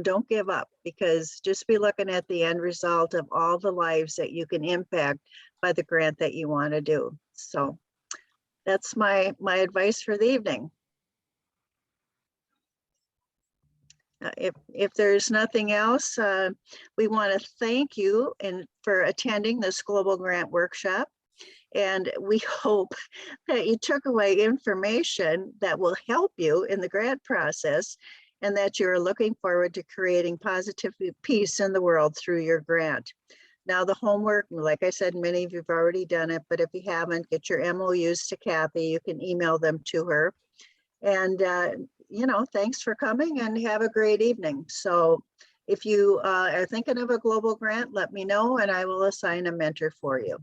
don't give up, because just be looking at the end result of all the lives that you can impact by the grant that you want to do. So that's my advice for the evening. If there's nothing else, we want to thank you for attending this Global Grant Workshop. And we hope that you took away information that will help you in the grant process, and that you're looking forward to creating positive peace in the world through your grant. Now, the homework, like I said, many of you have already done it, but if you haven't, get your MOUs to Kathy. You can email them to her. And, thanks for coming, and have a great evening. So if you are thinking of a global grant, let me know and I will assign a mentor for you.